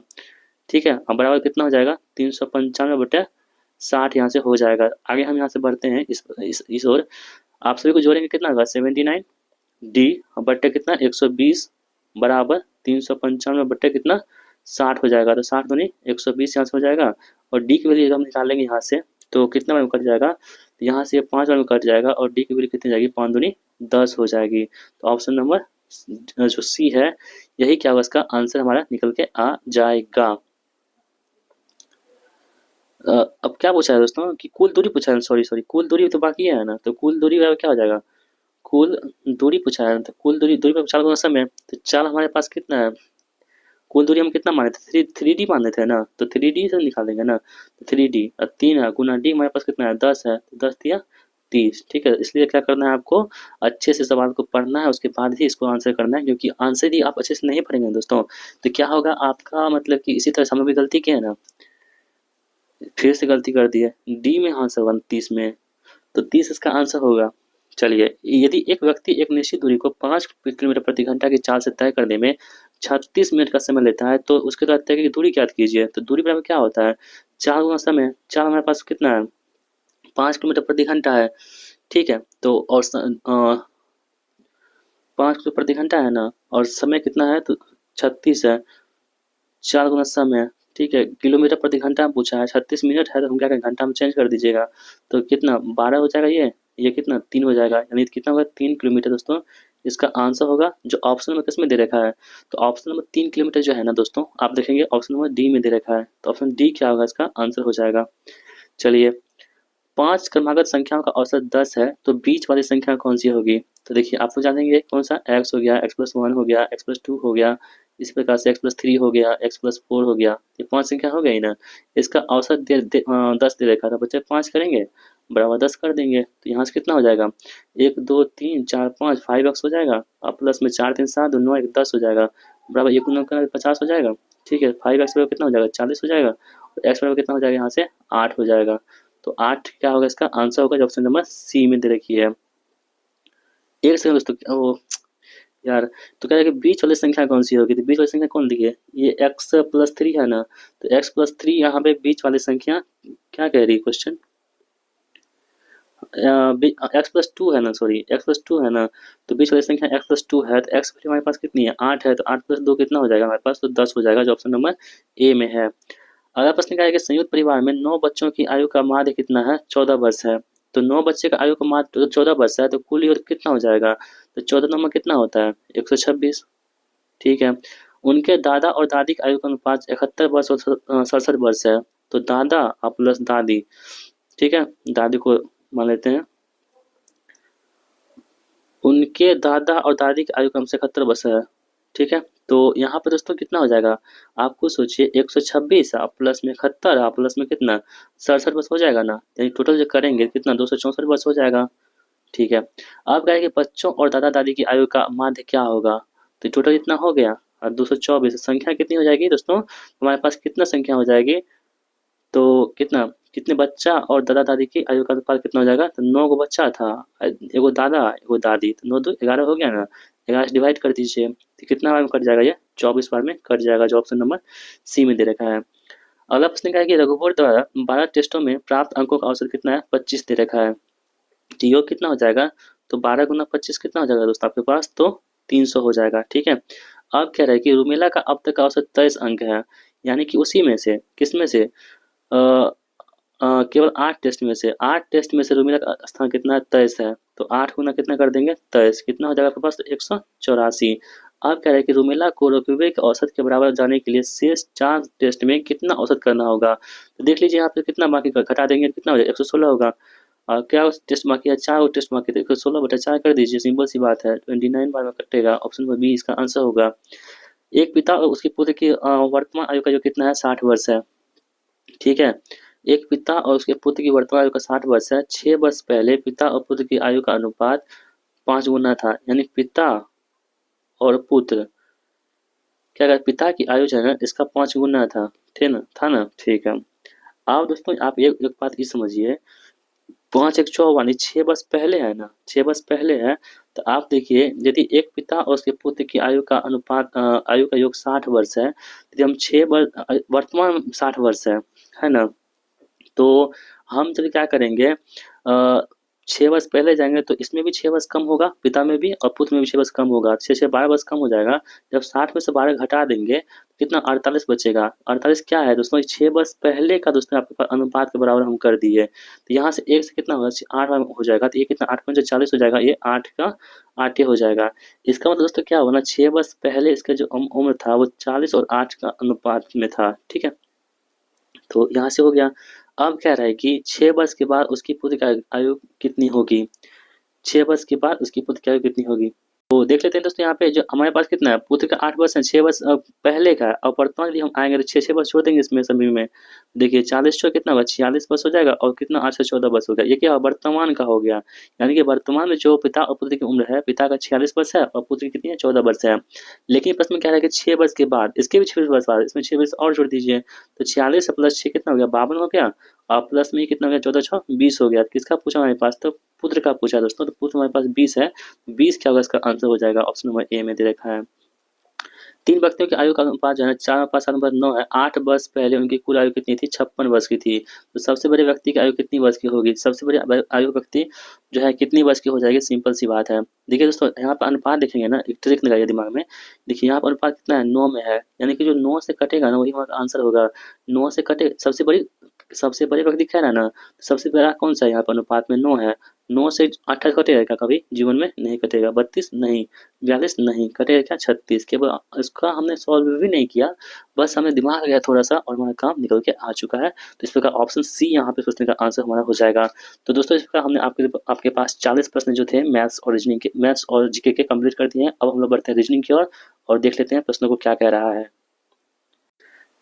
ठीक है, अब बराबर कितना हो जाएगा, 395 बटे 60 यहाँ से हो जाएगा। आगे हम यहाँ से बढ़ते हैं इस ओर। आप सभी को जोड़ेंगे कितना होगा 79 डी बट्टे कितना 120 बराबर 395 बट्टे कितना 60 हो जाएगा। तो 60 दूनी 120 यहाँ से हो जाएगा और डी की वैल्यू हम निकालेंगे यहाँ से तो कितना बार में कट जाएगा, तो यहाँ से 5 बार में कट जाएगा और डी की वैल्यू कितनी जाएगी 5 दूनी 10 हो जाएगी। तो ऑप्शन नंबर जो सी है यही क्या होगा, इसका आंसर हमारा निकल के आ जाएगा। अब क्या पूछा है दोस्तों कि कुल दूरी पूछा है, सॉरी कुल दूरी तो बाकी है ना, तो कुल दूरी क्या हो जाएगा, कुल दूरी पूछा है तो कुल दूरी दूरी पर चाल गुना समय, तो चाल हमारे पास कितना है, कुल दूरी हम कितना माने थे, थ्री डी माने थे ना, तो 3D से निकालेंगे ना, तो 3D और 3 है गुना डी हमारे पास कितना है 10 है, तो 10 दिया 30। ठीक है, इसलिए क्या करना है आपको अच्छे से सवाल को पढ़ना है, उसके बाद ही इसको आंसर करना है, क्योंकि आंसर यदि आप अच्छे से नहीं पढ़ेंगे दोस्तों तो क्या होगा आपका, मतलब कि इसी तरह से भी गलती की है ना, फिर से गलती कर दी है डी में आंसर 29 में, तो 30 इसका आंसर होगा। चलिए, यदि एक व्यक्ति एक निश्चित दूरी को 5 किलोमीटर प्रति घंटा की चाल से तय करने में 36 मिनट का समय लेता है, तो उसके बाद तय की दूरी ज्ञात कीजिए। तो दूरी बराबर क्या होता है, चाल गुना समय, चाल हमारे पास कितना है 5 किलोमीटर प्रति घंटा है। ठीक है, तो और 5 किलोमीटर प्रति घंटा है ना, और समय कितना है तो 36 है, 4 गुना समय। ठीक है, किलोमीटर प्रति घंटा में पूछा है, 36 मिनट है तो हम क्या करें घंटा में चेंज कर दीजिएगा, तो कितना 12 हो जाएगा, ये कितना 3 हो जाएगा, यानी कितना होगा 3 किलोमीटर दोस्तों इसका आंसर होगा, जो ऑप्शन नंबर किस में दे रखा है, तो ऑप्शन नंबर 3 किलोमीटर जो है ना दोस्तों, आप देखेंगे ऑप्शन नंबर डी में दे रखा है, तो ऑप्शन डी क्या होगा इसका आंसर हो जाएगा। चलिए, 5 क्रमागत संख्याओं का औसत 10 है तो बीच वाली संख्या कौन सी होगी, तो देखिए आप लोग जानेंगे कौन सा, x हो गया, x+1 हो गया, x+2 हो गया, इस प्रकार से x+3 हो गया, x+4 हो गया, ये 5 संख्या हो गई ना, इसका औसत 10 दे रखा था, बच्चे 5 करेंगे बराबर 10 कर देंगे, तो यहाँ से कितना हो जाएगा 1 2 3 4 5 5x हो जाएगा, और प्लस में 4 3 7 9 1 10 हो जाएगा, बराबर 1 9 50 हो जाएगा। ठीक है, 5x बराबर कितना हो जाएगा 40 हो जाएगा, और x बराबर कितना हो जाएगा यहाँ से 8 हो जाएगा, तो 8 क्या होगा इसका आंसर होगा, जो ऑप्शन नंबर सी में दे रखी है। एक सेकंड दोस्तों, ओ यार, तो कह रहे हैं कि बीच वाली संख्या कौन सी होगी, तो बीच वाली संख्या कौन दी है, ये x+3 है ना, तो x+3 यहाँ पे बीच वाली संख्या क्या कह रही है क्वेश्चन, x+2 है ना, सॉरी x+2 है ना, तो बीच वाली संख्या x+2 है, तो x हमारे पास कितनी है 8 है, तो 8+2 कितना हो जाएगा हमारे पास, तो 10 हो जाएगा, जो ऑप्शन नंबर ए में है। अगला प्रश्न क्या है कि संयुक्त परिवार में 9 बच्चों की आयु का माध्य कितना है, 14 वर्ष है, तो 9 बच्चे का आयु का माध्य 14 वर्ष है, तो कुल आयु कितना हो जाएगा, तो 14 नंबर कितना होता है 126। ठीक है, उनके दादा और दादी की आयु का अनुपात 71 वर्ष और 67 वर्ष है, तो दादा और प्लस दादी, ठीक है, दादी को मान लेते हैं, उनके दादा और दादी की आयु कम से 71 वर्ष है। ठीक है, तो यहाँ पर दोस्तों कितना हो जाएगा, आपको सोचिए 126 आप प्लस में 71 आप प्लस में कितना 67 वर्ष हो जाएगा ना, यानी टोटल जो करेंगे कितना 264 वर्ष हो जाएगा। ठीक है, अब क्या है कि बच्चों और दादा दादी की आयु का माध्य क्या होगा, तो टोटल इतना हो गया और 224 संख्या कितनी हो जाएगी दोस्तों, हमारे पास कितना संख्या हो जाएगी, तो कितना कितने बच्चा और दादा दादी की आयु का अनुपात कितना हो जाएगा, तो 9 गो बच्चा था, एगो दादा एगो दादी, तो 9 2 11 हो गया ना, 11 से डिवाइड कर दीजिए, तो कितना बार में कट जाएगा, ये 24 बार में कट जाएगा, जो ऑप्शन नंबर सी में दे रखा है। अगला प्रश्न क्या है कि रघुवर द्वारा 12 टेस्टों में प्राप्त अंकों का औसत कितना है 25 दे रखा है, तो योग कितना हो जाएगा, तो 12 गुना 25 कितना हो जाएगा दोस्तों आपके पास, तो 300 हो जाएगा। ठीक है, अब कह रहा है कि रुमेला का अब तक का औसत 23 अंक है, यानी कि उसी में से किस में से केवल 8 टेस्ट में से 8 टेस्ट में से रुमिला का स्थान कितना है 23 है, तो 8 गुना कितना कर देंगे 23, कितना हो जाएगा आपके पास, तो 184। अब कह रहे हैं कि रुमेला को रग्बी के औसत के बराबर जाने के लिए शेष 4 टेस्ट में कितना औसत करना होगा, तो देख लीजिए यहाँ पे कितना बाकी घटा देंगे, कितना हो जाएगा 116 होगा, और क्या टेस्ट बाकी है 4 टेस्ट बाकी, तो 116/4 कर दीजिए, सिंपल सी बात है, 29 बार में कटेगा, ऑप्शन नंबर बी इसका आंसर होगा। एक पिता और उसके पुत्र की वर्तमान आयु का जो कितना है 60 वर्ष है। ठीक है, एक पिता और उसके पुत्र की वर्तमान आयु का 60 वर्ष है, 6 वर्ष पहले पिता और पुत्र की आयु का अनुपात 5 गुना था, यानी पिता और पुत्र क्या कहते पिता की आयु जो है ना इसका 5 गुना था, ठीक ना, था ना। ठीक है, अब दोस्तों आप एक बात ये समझिए, 5 1 54 6 वर्ष पहले है ना, 6 वर्ष पहले है, तो आप देखिए यदि एक पिता और उसके पुत्र की आयु का अनुपात आयु का योग 60 वर्ष है, यदि हम 6 वर्ष वर्तमान 60 वर्ष है ना, तो हम जब क्या करेंगे 6 वर्ष पहले जाएँगे तो इसमें भी 6 वर्ष कम होगा, पिता में भी और पुत्र में भी 6 वर्ष कम होगा। 6 से 12 वर्ष कम हो जाएगा। जब 60 में से 12 घटा देंगे, कितना 48 बचेगा। 48 क्या है दोस्तों? 6 वर्ष पहले का दोस्तों आपके पास अनुपात के बराबर हम कर दिए। तो यहाँ से 1 से कितना होगा? 8 हो जाएगा। तो ये कितना 8 पंचे 40 हो जाएगा। ये 8 का 8 ही हो जाएगा। इसका मतलब दोस्तों क्या हुआ ना, 6 वर्ष पहले इसका जो उम्र था वो 40 और 8 का अनुपात में था। ठीक है? तो यहाँ से हो गया। अब कह रहा है कि 6 वर्ष के बाद उसकी पुत्र की आयु कितनी होगी? 6 वर्ष के बाद उसकी पुत्र की आयु कितनी होगी? तो देख लेते हैं दोस्तों, यहाँ पे जो हमारे पास कितना है, पुत्र का 8 वर्ष है, 6 वर्ष पहले का है और वर्तमान यदि हम आएँगे तो 6-6 वर्ष छोड़ देंगे इसमें सभी में। देखिए 40 चौक कितना होगा, 46 वर्ष हो जाएगा और कितना 8 से 14 वर्ष हो गया। ये क्या वर्तमान का हो गया। यानी कि वर्तमान में जो पिता और पुत्र की उम्र है, पिता का 46 वर्ष है और पुत्र की कितनी है, 14 वर्ष है। लेकिन प्रश्न में कह रहा है कि 6 वर्ष के बाद, इसके भी 6 वर्ष बाद, इसमें 6 वर्ष और जोड़ दीजिए। तो 46 प्लस 6 कितना हो गया, 52 हो गया और प्लस में कितना हो गया, 14 छः 20 हो गया। किसका पूछा हमारे पास, तो पुत्र का पूछा दोस्तों। तो पुत्र हमारे पास 20 है। 20 क्या होगा, इसका आंसर हो जाएगा ऑप्शन नंबर ए में दे रखा है। 3 व्यक्तियों की आयु का अनुपात जो है 4 5 7 नंबर 9 है। 8 वर्ष पहले उनकी कुल आयु कितनी थी, 56 वर्ष की थी। तो सबसे बड़े व्यक्ति की आयु कितनी वर्ष की होगी, सबसे बड़ी आयु व्यक्ति जो है कितनी वर्ष की हो जाएगी, सिंपल सी बात है। देखिए दोस्तों, यहाँ पर अनुपात देखेंगे ना, एक ट्रिक लगाइए दिमाग में। देखिए यहाँ पर अनुपात कितना है, 9 में है। यानी कि जो 9 से कटेगा ना वही हमारा आंसर होगा। 9 से कटे सबसे बड़े व्यक्ति कह रहा है ना, सबसे बड़ा कौन सा है यहाँ पर अनुपात में, 9 है। 9 से 28 कटेगा क्या कभी जीवन में, नहीं कटेगा। 32 नहीं, 42 नहीं, कटेगा क्या 36। केवल इसका हमने सॉल्व भी नहीं किया, बस हमें दिमाग गया थोड़ा सा और हमारा काम निकल के आ चुका है। तो इस प्रकार ऑप्शन सी यहाँ पे सोचने का आंसर हमारा हो जाएगा। तो दोस्तों इस प्रकार हमने आपके पास 40 प्रश्न जो थे मैथ्स और जीके के कंप्लीट कर दिए हैं। अब हम लोग बढ़ते हैं रीजनिंग की ओर और देख लेते हैं प्रश्नों को क्या कह रहा है।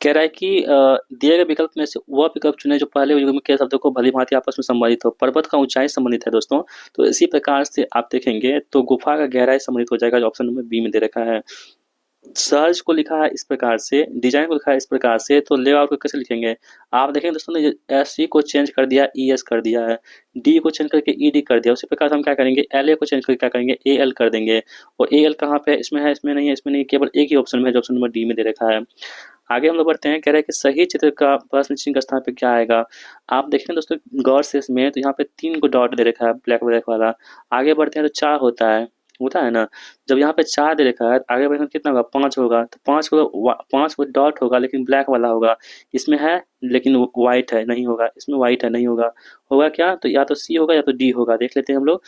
कह रहा है कि दिए गए विकल्प में से वह विकल्प चुने जो पहले युग के शब्दों को भली भांति आपस में संबंधित हो। पर्वत का ऊंचाई संबंधित है दोस्तों, तो इसी प्रकार से आप देखेंगे तो गुफा का गहराई संबंधित हो जाएगा, जो ऑप्शन नंबर बी में दे रखा है। सर्च को लिखा है इस प्रकार से, डिजाइन को लिखा है इस प्रकार से, तो लेआउट को कैसे लिखेंगे। आप देखेंगे दोस्तों ने एस सी को चेंज कर दिया, ई एस कर दिया है, डी को चेंज करके ई डी कर दिया। उसी प्रकार से हम क्या करेंगे, एल ए को चेंज करके क्या करेंगे, ए एल कर देंगे। और ए एल कहाँ पे है, इसमें है, इसमें नहीं है, इसमें नहीं, केवल एक ही ऑप्शन में है, जो ऑप्शन नंबर डी में दे रखा है। आगे हम लोग बढ़ते हैं। कह रहे हैं कि सही चित्र का प्रश्न चिन्ह का स्थान पे क्या आएगा। आप देखें दोस्तों गौर से इसमें, तो यहाँ पे 3 को डॉट दे रखा है ब्लैक ब्लैक वाला। आगे बढ़ते हैं तो 4 होता है ना। जब यहाँ पे 4 दे रखा है, आगे बढ़ेंगे कितना होगा, 5 होगा। तो 5 को डॉट होगा लेकिन ब्लैक वाला होगा। इसमें है लेकिन व्हाइट है, नहीं होगा। इसमें व्हाइट है, नहीं होगा। होगा क्या, तो या तो सी होगा या तो डी होगा। देख लेते हैं हम लोग।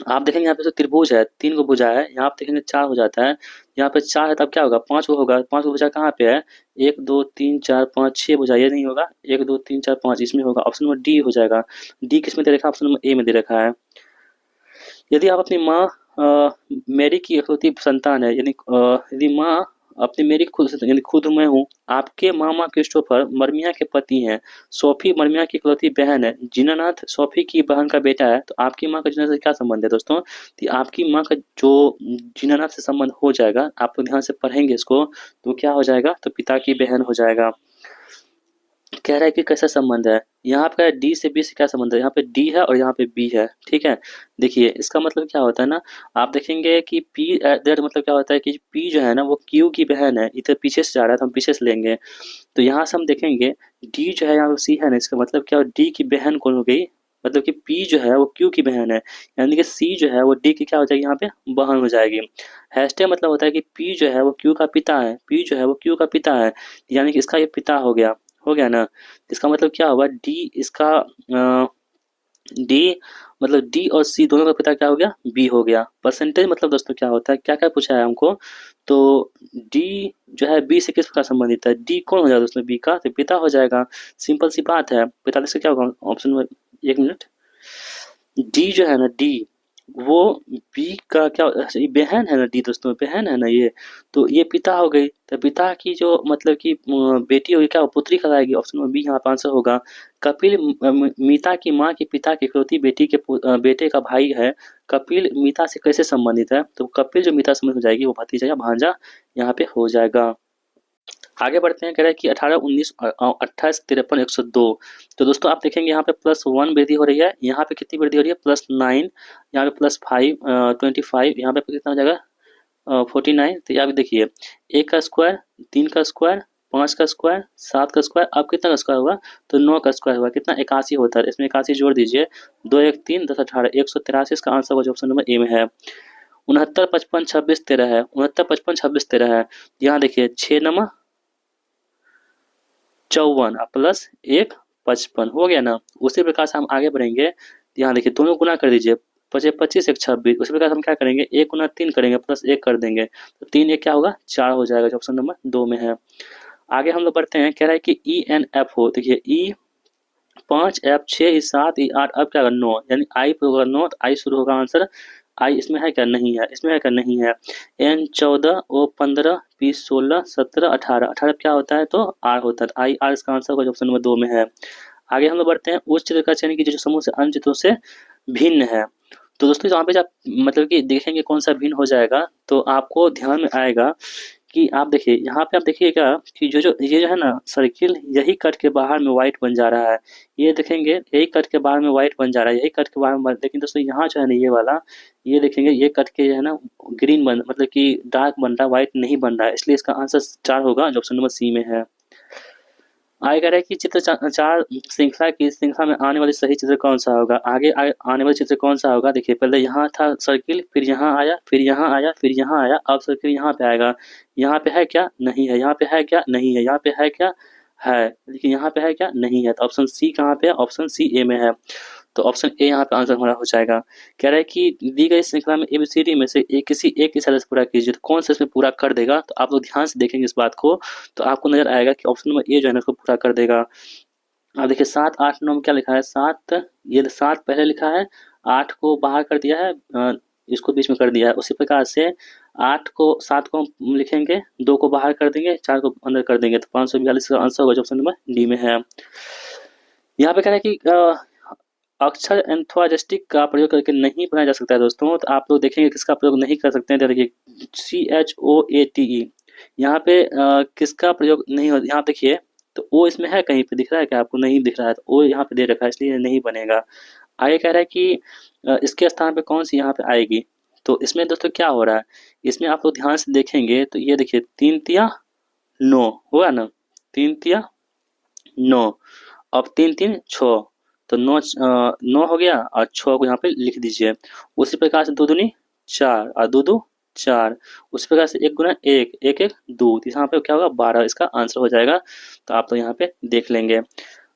आप देखेंगे यहाँ पे तो त्रिभुज है, 3 को भुजा है, यहाँ पे देखेंगे 4 हो जाता है। यहाँ पे 4 है तब क्या होगा, 5 को होगा। 5 को भुजा कहाँ पे है, 1 2 3 4 5 6 भुजा, ये नहीं होगा। 1 2 3 4 5 इसमें होगा। ऑप्शन नंबर डी हो जाएगा। डी किस में दे रखा है, ऑप्शन नंबर ए में दे रखा है। यदि आप अपनी माँ मेरी की इकलौती संतान है, यानी यदि माँ अपनी मेरी खुद यानी खुद मैं हूँ, आपके मामा क्रिस्टोफर मरमिया के पति हैं, सोफी मरमिया की इकलौती बहन है, जिनानाथ सोफी की बहन का बेटा है, तो आपकी माँ का जिनानाथ से क्या संबंध है दोस्तों। तो आपकी माँ का जो जिनानाथ से संबंध हो जाएगा, आप लोग ध्यान से पढ़ेंगे इसको, तो क्या हो जाएगा, तो पिता की बहन हो जाएगा। कह रहा है कि कैसा संबंध है, यहाँ पे डी से बी से क्या संबंध है, यहाँ पे डी है और यहाँ पे बी है। ठीक है, देखिए इसका मतलब क्या होता है ना, आप देखेंगे कि पी दैट मतलब क्या होता है कि पी जो है ना वो क्यू की बहन है। इधर पीछे से जा रहा है तो हम पीछे से लेंगे। तो यहाँ से हम देखेंगे डी जो है यहाँ पे सी है ना, इसका मतलब क्या, डी की बहन कौन हो गई, मतलब कि पी जो है वो क्यू की बहन है, यानी कि सी जो है वो डी की क्या हो जाएगी, यहाँ पे बहन हो जाएगी। हैशटैग मतलब होता है कि पी जो है वो क्यू का पिता है, पी जो है वो क्यू का पिता है, यानी कि इसका ये पिता हो गया ना। इसका मतलब क्या होगा, डी इसका डी मतलब डी और सी दोनों का पिता क्या हो गया, बी हो गया। परसेंटेज मतलब दोस्तों क्या होता है, क्या क्या पूछा है हमको, तो डी जो है बी से किस प्रकार संबंधित है, डी कौन हो जाएगा दोस्तों, बी का तो पिता हो जाएगा। सिंपल सी बात है। 45 का क्या होगा ऑप्शन में, 1 मिनट, डी जो है ना, डी वो बी का क्या, अच्छा, ये बहन है ना, डी दोस्तों बहन है ना ये, तो ये पिता हो गई। तो पिता की जो मतलब कि बेटी होगी क्या, पुत्री कहलाएगी। ऑप्शन में बी यहाँ पर आंसर होगा। कपिल मीता की माँ की पिता की इकलौती बेटी के बेटे का भाई है। कपिल मीता से कैसे संबंधित है, तो कपिल जो मीता से संबंधित हो जाएगी वो भतीजा या भांजा यहाँ पे हो जाएगा। आगे बढ़ते हैं। कह रहा है कि 18 19 28 53 102। तो दोस्तों आप देखेंगे यहाँ पे +1 वृद्धि हो रही है, यहाँ पे कितनी वृद्धि हो रही है, +9, यहाँ पे +5 25, यहाँ पे कितना हो जाएगा 49। तो यहाँ पे देखिए 1 का स्क्वायर, 3 का स्क्वायर, 5 का स्क्वायर, 7 का स्क्वायर, अब कितना का स्क्वायर हुआ, तो 9 का स्क्वायर हुआ, कितना 81 होता है। इसमें 81 जोड़ दीजिए, 2 1 3 10 18 183, इसका आंसर होगा जो ऑप्शन नंबर ए में है। 69 55 26 13 है, 69 55 26 13 है। यहाँ देखिए 6 नमा 54 प्लस 1 55 हो गया ना। उसी प्रकार से हम आगे बढ़ेंगे, यहाँ देखिए दोनों गुना कर दीजिए, 25 25 1 26। उसी प्रकार से हम क्या करेंगे, 1 गुना 3 करेंगे प्लस 1 कर देंगे, तो 3 1 क्या होगा, 4 हो जाएगा, जो ऑप्शन नंबर 2 में है। आगे हम लोग बढ़ते हैं, कह रहा है कि ई एन एफ हो, देखिए ई 5 एफ 6 ई 7 ई 8, अब क्या होगा 9, यानी आई पर होगा 9, तो आई शुरू होगा आंसर। आई इसमें है क्या, नहीं है, इसमें है क्या, नहीं है। एन 14 ओ 15 पी 16 17 18, 18 क्या होता है, तो आर होता है, तो आई आर इसका आंसर होगा, जो ऑप्शन नंबर 2 में है। आगे हम लोग बढ़ते हैं, उस चित्र का चयन कीजिए जो समूह से अन्य चित्रों से भिन्न है। तो दोस्तों यहाँ पे जब मतलब कि देखेंगे कौन सा भिन्न हो जाएगा, तो आपको ध्यान में आएगा कि आप देखिए यहाँ पे, आप देखिएगा कि जो जो ये जो है ना सर्किल, यही कट के बाहर में व्हाइट बन जा रहा है। ये देखेंगे यही कट के बाहर में व्हाइट बन जा रहा है, यही कट के बाहर में, लेकिन दोस्तों यहाँ जो है ना ये वाला, ये देखेंगे ये कट के जो है ना ग्रीन बन, मतलब कि डार्क बन रहा है, व्हाइट नहीं बन रहा है, इसलिए इसका आंसर 4 होगा, जो ऑप्शन नंबर सी में है। आगे कह रहा है कि चित्र चार श्रृंखला की श्रृंखला में आने वाली सही चित्र कौन सा होगा। आने वाला चित्र कौन सा होगा, देखिए पहले यहाँ था सर्किल, फिर यहाँ आया, फिर यहाँ आया, फिर यहाँ आया, अब सर्किल यहाँ पे आएगा। यहाँ पे है क्या, नहीं है। यहाँ पे है क्या, नहीं है। यहाँ पे है क्या, है, लेकिन यहाँ पे है क्या, नहीं है। तो ऑप्शन सी कहाँ पे है, ऑप्शन सी ए में है, तो ऑप्शन ए यहाँ पे आंसर हमारा हो जाएगा। कह रहा है कि दी गई श्रृंखला में एबीसीडी में से किसी एक की सदस्य पूरा कीजिए, तो कौन सा इसमें पूरा कर देगा, तो आप लोग ध्यान से देखेंगे इस बात को, तो आपको नजर आएगा कि ऑप्शन नंबर ए जो है ना इसको पूरा कर देगा। अब देखिए 7 8 9 में क्या लिखा है, 7, ये 7 पहले लिखा है, 8 को बाहर कर दिया है, इसको बीच में कर दिया है। उसी प्रकार से 7 को हम लिखेंगे, 2 को बाहर कर देंगे, 4 को अंदर कर देंगे, तो 542 का आंसर होगा, जो ऑप्शन नंबर डी में है। यहाँ पे कह रहा है कि अक्षर एंथोजेस्टिक का प्रयोग करके नहीं बनाया जा सकता है दोस्तों, तो आप लोग देखेंगे किसका प्रयोग नहीं कर सकते हैं। तो देखिए CHOATE, यहाँ पे किसका प्रयोग नहीं हो, यहाँ देखिए, तो ओ इसमें है, कहीं पे दिख रहा है क्या आपको, नहीं दिख रहा है, तो ओ यहाँ पे दे रखा है, इसलिए नहीं बनेगा। आगे कह रहा है कि इसके स्थान पे कौन सी यहाँ पे आएगी, तो इसमें दोस्तों क्या हो रहा है, इसमें आप लोग ध्यान से देखेंगे तो ये देखिए 3 तिया 9 हुआ ना, 3 तिया 9, अब 3 3 6, तो 9 हो गया, और 6 को यहाँ पे लिख दीजिए। उसी प्रकार से 2 दूनी 4 और 2 2 4, उसी प्रकार से 1 गुना 1 1 1 2, तो यहाँ पे क्या होगा 12, इसका आंसर हो जाएगा। तो आप तो यहाँ पे देख लेंगे।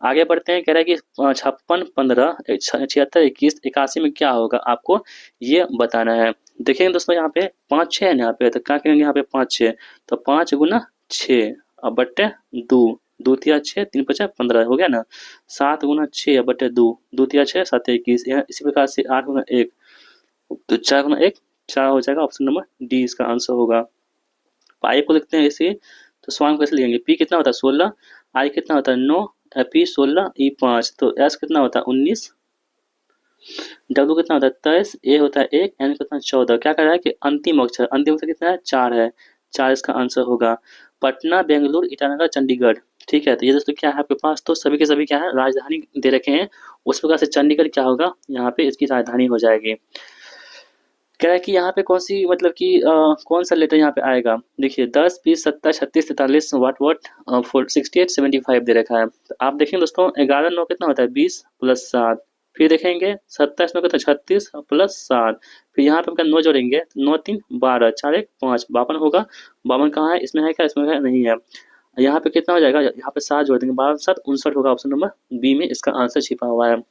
आगे बढ़ते हैं, कह रहा है कि 56 15 76 21 81 में क्या होगा, आपको ये बताना है। देखेंगे दोस्तों यहाँ पे 5 6 है यहाँ पे, तो क्या करेंगे यहाँ पे 5 6, तो 5 गुना 6 और बट्टे 2, 2 तिया 6 3 5 15 हो गया ना। 7 गुना 6 बटे 2, 2 तिया 6 7 21, इसी प्रकार से 8 गुना 1, तो 4 गुना 1 4 हो जाएगा, ऑप्शन नंबर डी इसका आंसर होगा। पाई को लिखते हैं इसे, तो स्वांग कैसे लिखेंगे, पी कितना होता है 16, आई कितना होता है 9, पी 16 ई 5, तो एस कितना होता है 19, डब्ल्यू कितना होता है 23, ए होता है 1, एन कितना 14। क्या कर रहा है कि अंतिम अक्षर कितना है 4 है, 4 इसका आंसर होगा। पटना बेंगलुरु ईटानगर चंडीगढ़, ठीक है, तो ये दोस्तों क्या है आपके पास, तो सभी के सभी क्या है राजधानी दे रखे हैं। उस प्रकार से चंडीगढ़ क्या होगा, यहाँ पे इसकी राजधानी हो जाएगी। कह रहा है कि यहाँ पे कौन सी मतलब कि कौन सा लेटर यहाँ पे आएगा, देखिए 10 20 27 36 43 वाट 68 75 दे रखा है। तो आप देखेंगे दोस्तों 11 9 कितना होता है 20 प्लस 7, फिर देखेंगे 27 9 कितना 36 प्लस 7, फिर यहाँ पे हम 9 जोड़ेंगे, 9 3 12 4 1 5 52 होगा। 52 कहाँ है, इसमें है क्या, इसमें है नहीं है। यहाँ पे कितना हो जाएगा, यहाँ पे 7 जोड़ देंगे, 12 7 59 होगा, ऑप्शन नंबर बी में इसका आंसर छिपा हुआ है।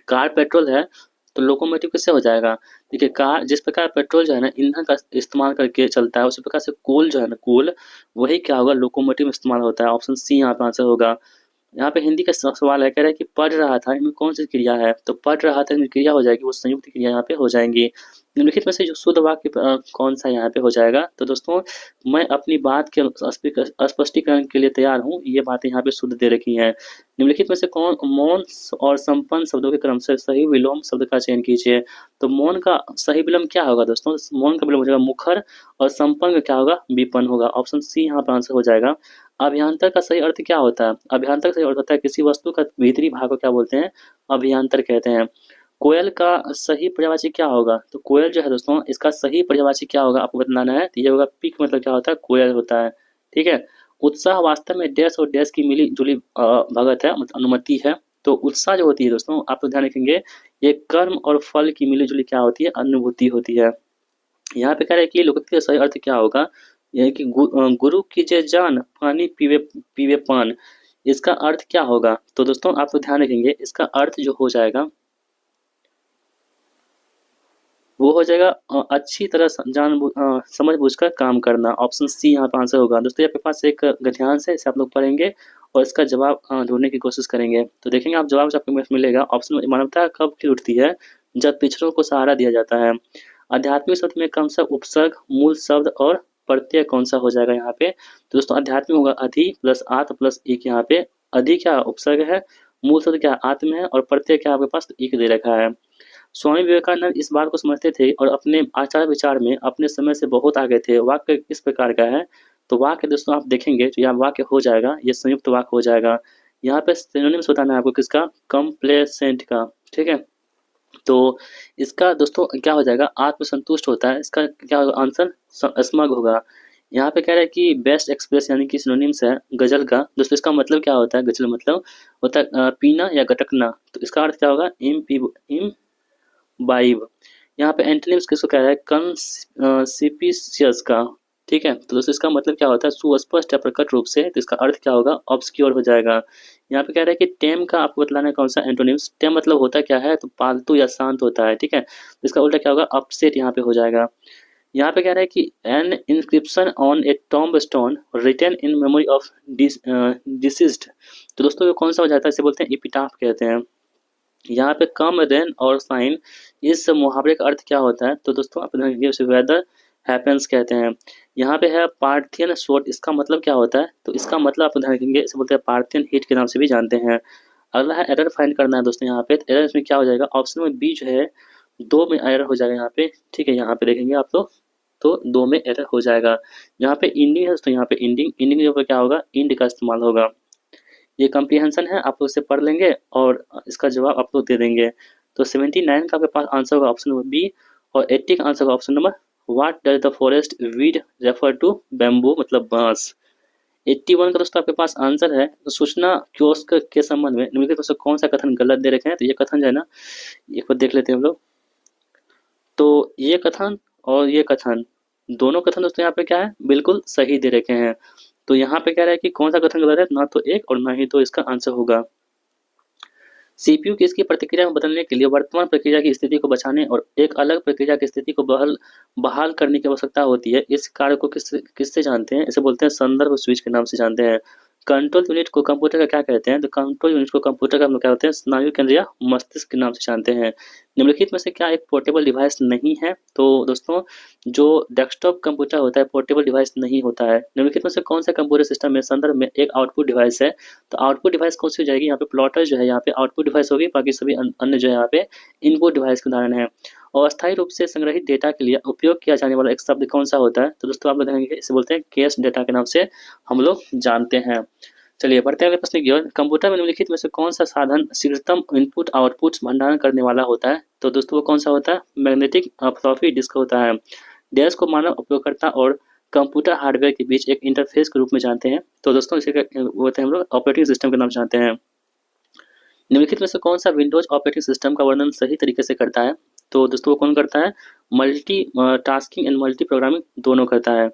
कार पेट्रोल है, तो लोकोमोटिव किससे हो जाएगा, देखिए कार जिस प्रकार पेट्रोल जो है ना ईंधन का इस्तेमाल करके चलता है, उसी प्रकार से कोल जो है ना कोल, वही क्या होगा लोकोमोटिव में इस्तेमाल होता है, ऑप्शन सी यहाँ पे आंसर होगा। यहाँ पे हिंदी का सवाल है, कह रहा है कि पढ़ रहा था, इनमें कौन सी क्रिया है, तो पढ़ रहा था इनमें क्रिया हो जाएगी, वो संयुक्त क्रिया यहाँ पे हो जाएंगी। निम्नलिखित में से जो शुद्ध वाक्य कौन सा यहाँ पे हो जाएगा, तो दोस्तों मैं अपनी बात के स्पष्टीकरण के लिए तैयार हूँ, ये बातें यहाँ पे शुद्ध दे रखी हैं। निम्नलिखित में से कौन मौन और संपन्न शब्दों के क्रम से सही विलोम शब्द का चयन कीजिए। तो मौन का सही विलोम क्या होगा दोस्तों, मौन का विलोम हो जाएगा मुखर, और संपन्न का क्या होगा विपन्न होगा, ऑप्शन सी यहाँ पे आंसर हो जाएगा। अभ्यांतर का सही अर्थ क्या होता है, अभ्यांतर का सही अर्थ होता है किसी वस्तु का भीतरी भाग को क्या बोलते हैं, अभ्यांतर कहते हैं। कोयल का सही पर्यायवाची क्या होगा, तो कोयल जो है दोस्तों इसका सही पर्यायवाची क्या होगा आपको बताना है, तो ये होगा पिक, मतलब क्या होता है कोयल होता है, ठीक है। उत्साह वास्तव में डैश और डैश की मिली-जुली भगत है, मतलब अनुमति है। तो उत्साह जो होती है दोस्तों, आप लोग ध्यान रखेंगे, ये कर्म और फल की मिली-जुली क्या होती है, अनुभूति होती है। यहाँ पे कह रहा है कि लोकोक्ति का सही अर्थ क्या होगा, यह है कि गुरु कीजिए जान, पानी पीवे पीवे पान। इसका अर्थ क्या होगा? तो दोस्तों आप लोग ध्यान रखेंगे, इसका अर्थ जो हो जाएगा वो हो जाएगा अच्छी तरह समझ-बूझकर काम करना। ऑप्शन सी यहाँ पे आंसर होगा। दोस्तों आपके पास एक गद्यांश है, इसे आप लोग पढ़ेंगे और इसका जवाब ढूँढने की कोशिश करेंगे। तो देखेंगे आप जवाब आपको मिलेगा। ऑप्शन मानवता कब खिल उठती है? जब पिछड़ों को सहारा दिया जाता है। आध्यात्मिक शब्द में कौन सा उपसर्ग, मूल शब्द और प्रत्यय कौन सा हो जाएगा यहाँ पे? तो दोस्तों आध्यात्मिक होगा अधि प्लस आत प्लस एक। यहाँ पे अधि क्या उपसर्ग है, मूल शब्द क्या आत्म है और प्रत्यय क्या आपके पास एक दे रखा है। स्वामी विवेकानंद इस बात को समझते थे और अपने आचार विचार में अपने समय से बहुत आगे थे। वाक्य किस प्रकार का है? तो वाक्य दोस्तों आप देखेंगे तो यह वाक्य हो जाएगा, ये संयुक्त वाक्य हो जाएगा। यहाँ पे सिनोनिम्स बताना है आपको किसका, कंप्लेसेंट का, ठीक है। तो इसका दोस्तों क्या हो जाएगा, आत्मसंतुष्ट होता है, इसका क्या होगा आंसर, स्मग होगा। यहाँ पे कह रहा है कि बेस्ट एक्सप्रेस यानी कि सिनोनिम्स है गजल का। दोस्तों इसका मतलब क्या होता है, गजल मतलब होता है पीना या गटकना। तो इसका अर्थ क्या होगा, इम वाइब। यहाँ पे एंटोनिम्स किसको कह रहा है, कंसिपिशियस का, ठीक है। तो दोस्तों इसका मतलब क्या होता है, सुस्पष्ट या प्रकट रूप से। तो इसका अर्थ क्या होगा, ऑब्सक्योर हो जाएगा। यहाँ पे कह रहा है कि टेम का आपको बतलाना है कौन सा एंटोनिम्स। टेम मतलब होता क्या है, तो पालतू या शांत होता है, ठीक है। तो इसका उल्टा क्या होगा, अपसेट यहाँ पे हो जाएगा। यहाँ पे कह रहा है कि an inscription on a tombstone written in memory of deceased. तो दोस्तों ये कौन सा हो जाता है, इसे बोलते हैं एपिटाफ कहते हैं। यहाँ पे कम रेन और साइन, इस मुहावरे का अर्थ क्या होता है? तो दोस्तों आप उसे वेदर हैपेंस कहते हैं। यहाँ पे है पार्थियन शोट, इसका मतलब क्या होता है? तो इसका मतलब आप ध्यान रखेंगे, इसे बोलते हैं पार्थियन हीट के नाम से भी जानते हैं। अगला है एरर फाइंड करना है दोस्तों। यहाँ पे तो एरर इसमें क्या हो जाएगा, ऑप्शन में बी जो है दो में एरर हो जाएगा यहाँ पे, ठीक है। यहाँ पे देखेंगे आप लोग तो दो में एरर हो जाएगा। यहाँ पे इंडिंग है दोस्तों, यहाँ पे इंडिंग इंडिंग के ऊपर क्या होगा, इंड का इस्तेमाल होगा। ये कम्प्रीहेंशन है, आप लोग इसे पढ़ लेंगे और इसका जवाब आप लोग दे देंगे। तो 79 का आपके पास आंसर होगा ऑप्शन नंबर बी और 80 का आंसर होगा option number, what does the forest weed refer to, bamboo मतलब बांस। 81 का दोस्तों आपके पास आंसर है, सूचना कियोस्क के संबंध में निम्नलिखित में से कौन सा कथन गलत दे रखे हैं? तो ये कथन जो है ना, एक बार देख लेते हैं हम लोग। तो ये कथन और ये कथन, दोनों कथन दोस्तों यहाँ पे क्या है, बिल्कुल सही दे रखे हैं। तो यहाँ पे कह रहा है कि कौन सा कथन गलत है, ना तो एक और ना ही दो इसका आंसर होगा। सीपीयू की इसकी प्रतिक्रिया में बदलने के लिए वर्तमान प्रक्रिया की स्थिति को बचाने और एक अलग प्रक्रिया की स्थिति को बहाल करने की आवश्यकता होती है। इस कार्य को किससे जानते हैं? इसे बोलते हैं संदर्भ स्विच के नाम से जानते हैं। कंट्रोल यूनिट को कंप्यूटर का क्या कहते हैं? तो कंट्रोल यूनिट को कंप्यूटर का हम लोग क्या होते हैं, स्नायु केंद्र या मस्तिष्क के नाम से जानते हैं। निम्नलिखित में से क्या एक पोर्टेबल डिवाइस नहीं है? तो दोस्तों जो डेस्कटॉप कंप्यूटर होता है पोर्टेबल डिवाइस नहीं होता है। निम्नलिखित में से कौन सा कंप्यूटर सिस्टम में संदर्भ में एक आउटपुट डिवाइस है? तो आउटपुट डिवाइस कौन सी हो जाएगी, यहाँ पे प्लॉटर जो है यहाँ पे आउटपुट डिवाइस होगी, बाकी सभी अन्य जो है यहाँ पे इनपुट डिवाइस के उदाहरण है। और अस्थायी रूप से संग्रहित डेटा के लिए उपयोग किया जाने वाला एक शब्द कौन सा होता है? तो दोस्तों आप लोग देखेंगे इसे बोलते हैं कैश डेटा के नाम से हम लोग जानते हैं। चलिए बढ़ते हैं अगले प्रश्न की ओर। कंप्यूटर में निम्नलिखित में से कौन सा साधन शीघ्रतम इनपुट आउटपुट भंडारण करने वाला होता है? तो दोस्तों वो कौन सा होता है, मैग्नेटिक फ्लॉपी डिस्क होता है। डैश को मानव उपयोगकर्ता और कंप्यूटर हार्डवेयर के बीच एक इंटरफेस के रूप में जानते हैं। तो दोस्तों इसे बोलते हैं हम लोग ऑपरेटिंग सिस्टम के नाम जानते हैं। निम्नलिखित में से कौन सा विंडोज ऑपरेटिंग सिस्टम का वर्णन सही तरीके से करता है? तो दोस्तों वो कौन करता है, multi tasking and multi programming दोनों करता है।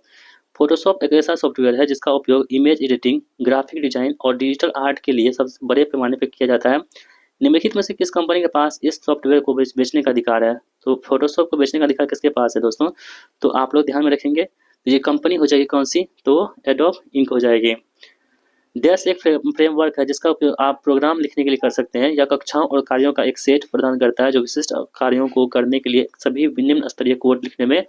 फोटोशॉप एक ऐसा सॉफ्टवेयर है जिसका उपयोग इमेज एडिटिंग, ग्राफिक डिजाइन और डिजिटल आर्ट के लिए सबसे बड़े पैमाने पर किया जाता है। निम्नलिखित में से किस कंपनी के पास इस सॉफ्टवेयर को बेचने का अधिकार है? तो फोटोशॉप को बेचने का अधिकार किसके पास है दोस्तों? तो आप लोग ध्यान में रखेंगे, तो ये कंपनी हो जाएगी कौन सी, तो एडोब इंक हो जाएगी। डैश एक फ्रेमवर्क है जिसका उपयोग आप प्रोग्राम लिखने के लिए कर सकते हैं या कक्षाओं और कार्यों का एक सेट प्रदान करता है जो विशिष्ट कार्यों को करने के लिए सभी निम्न स्तरीय कोड लिखने में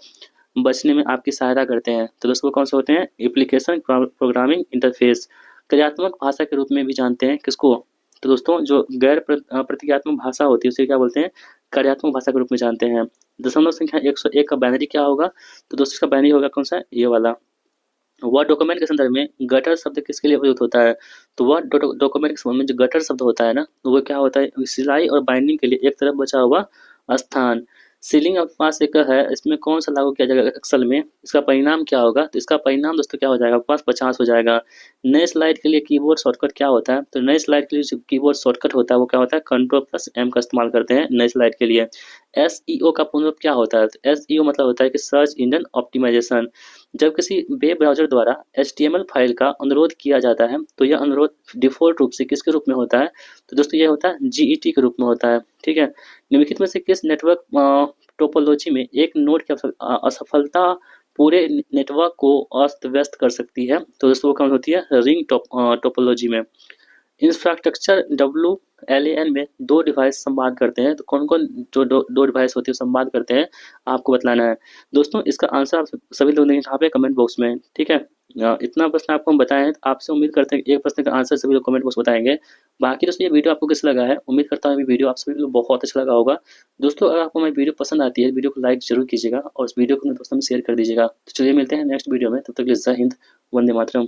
बचने में आपकी सहायता करते हैं। तो दोस्तों कौन से होते हैं, एप्लीकेशन प्रोग्रामिंग इंटरफेस। कार्यात्मक भाषा के रूप में भी जानते हैं किसको? तो दोस्तों जो गैर प्रतीकात्मक भाषा होती है उसे क्या बोलते हैं, कार्यात्मक भाषा के रूप में जानते हैं। दशमलव संख्या 101 का बाइनरी क्या होगा? तो दोस्तों इसका बाइनरी होगा कौन सा, ये वाला। वर्ड डॉक्यूमेंट के संदर्भ में गटर शब्द किसके लिए प्रयुक्त होता है? तो वर्ड डॉक्यूमेंट के संबंध में जो गटर शब्द होता है ना, तो वो क्या होता है, सिलाई और बाइंडिंग के लिए एक तरफ बचा हुआ स्थान। सीलिंग आपके पास एक है, इसमें कौन सा लागू किया जाएगा एक्सेल में, इसका परिणाम क्या होगा, तो इसका परिणाम दोस्तों क्या हो जाएगा, आपके पास 50 हो जाएगा। नए स्लाइड के लिए कीबोर्ड शॉर्टकट क्या होता है, तो नए स्लाइड के लिए जो कीबोर्ड शॉर्टकट होता है वो क्या होता है, कंट्रोल+M का इस्तेमाल करते हैं नए स्लाइड के लिए। एसईओ का पूर्ण रूप क्या होता है, तो एसईओ मतलब होता है कि सर्च इंजन ऑप्टिमाइजेशन। जब किसी वेब ब्राउज़र द्वारा एचटीएमएल फाइल का अनुरोध किया जाता है, तो यह अनुरोध डिफ़ॉल्ट रूप से किसके रूप में होता है, तो दोस्तों ये होता है जीईटी के रूप में होता है, ठीक है। निम्नलिखित में से किस नेटवर्क टोपोलॉजी में एक नोड की असफलता पूरे नेटवर्क को अस्त-व्यस्त कर सकती है, तो दोस्तों वो कौन होती है, रिंग टोपोलॉजी में। इंफ्रास्ट्रक्चर डब्ल्यूएलएएन में दो डिवाइस संवाद करते हैं, तो कौन कौन जो दो डिवाइस होती है संवाद करते हैं, आपको बतलाना है। दोस्तों इसका आंसर आप सभी लोग देंगे यहाँ पे कमेंट बॉक्स में, ठीक है। इतना प्रश्न आपको हम बताएं, तो आपसे उम्मीद करते हैं कि एक प्रश्न का आंसर सभी लोग कमेंट बॉक्स में बताएंगे। बाकी दोस्तों ये वीडियो आपको कैसा लगा है, उम्मीद करता हूँ ये वीडियो आप सभी लोग बहुत अच्छा लगा होगा। दोस्तों अगर आपको हमारी वीडियो पसंद आती है, वीडियो को लाइक जरूर कीजिएगा और इस वीडियो को अपने दोस्तों में शेयर कर दीजिएगा। तो चलिए मिलते हैं नेक्स्ट वीडियो में, तब तक के लिए जय हिंद, वंदे मातरम।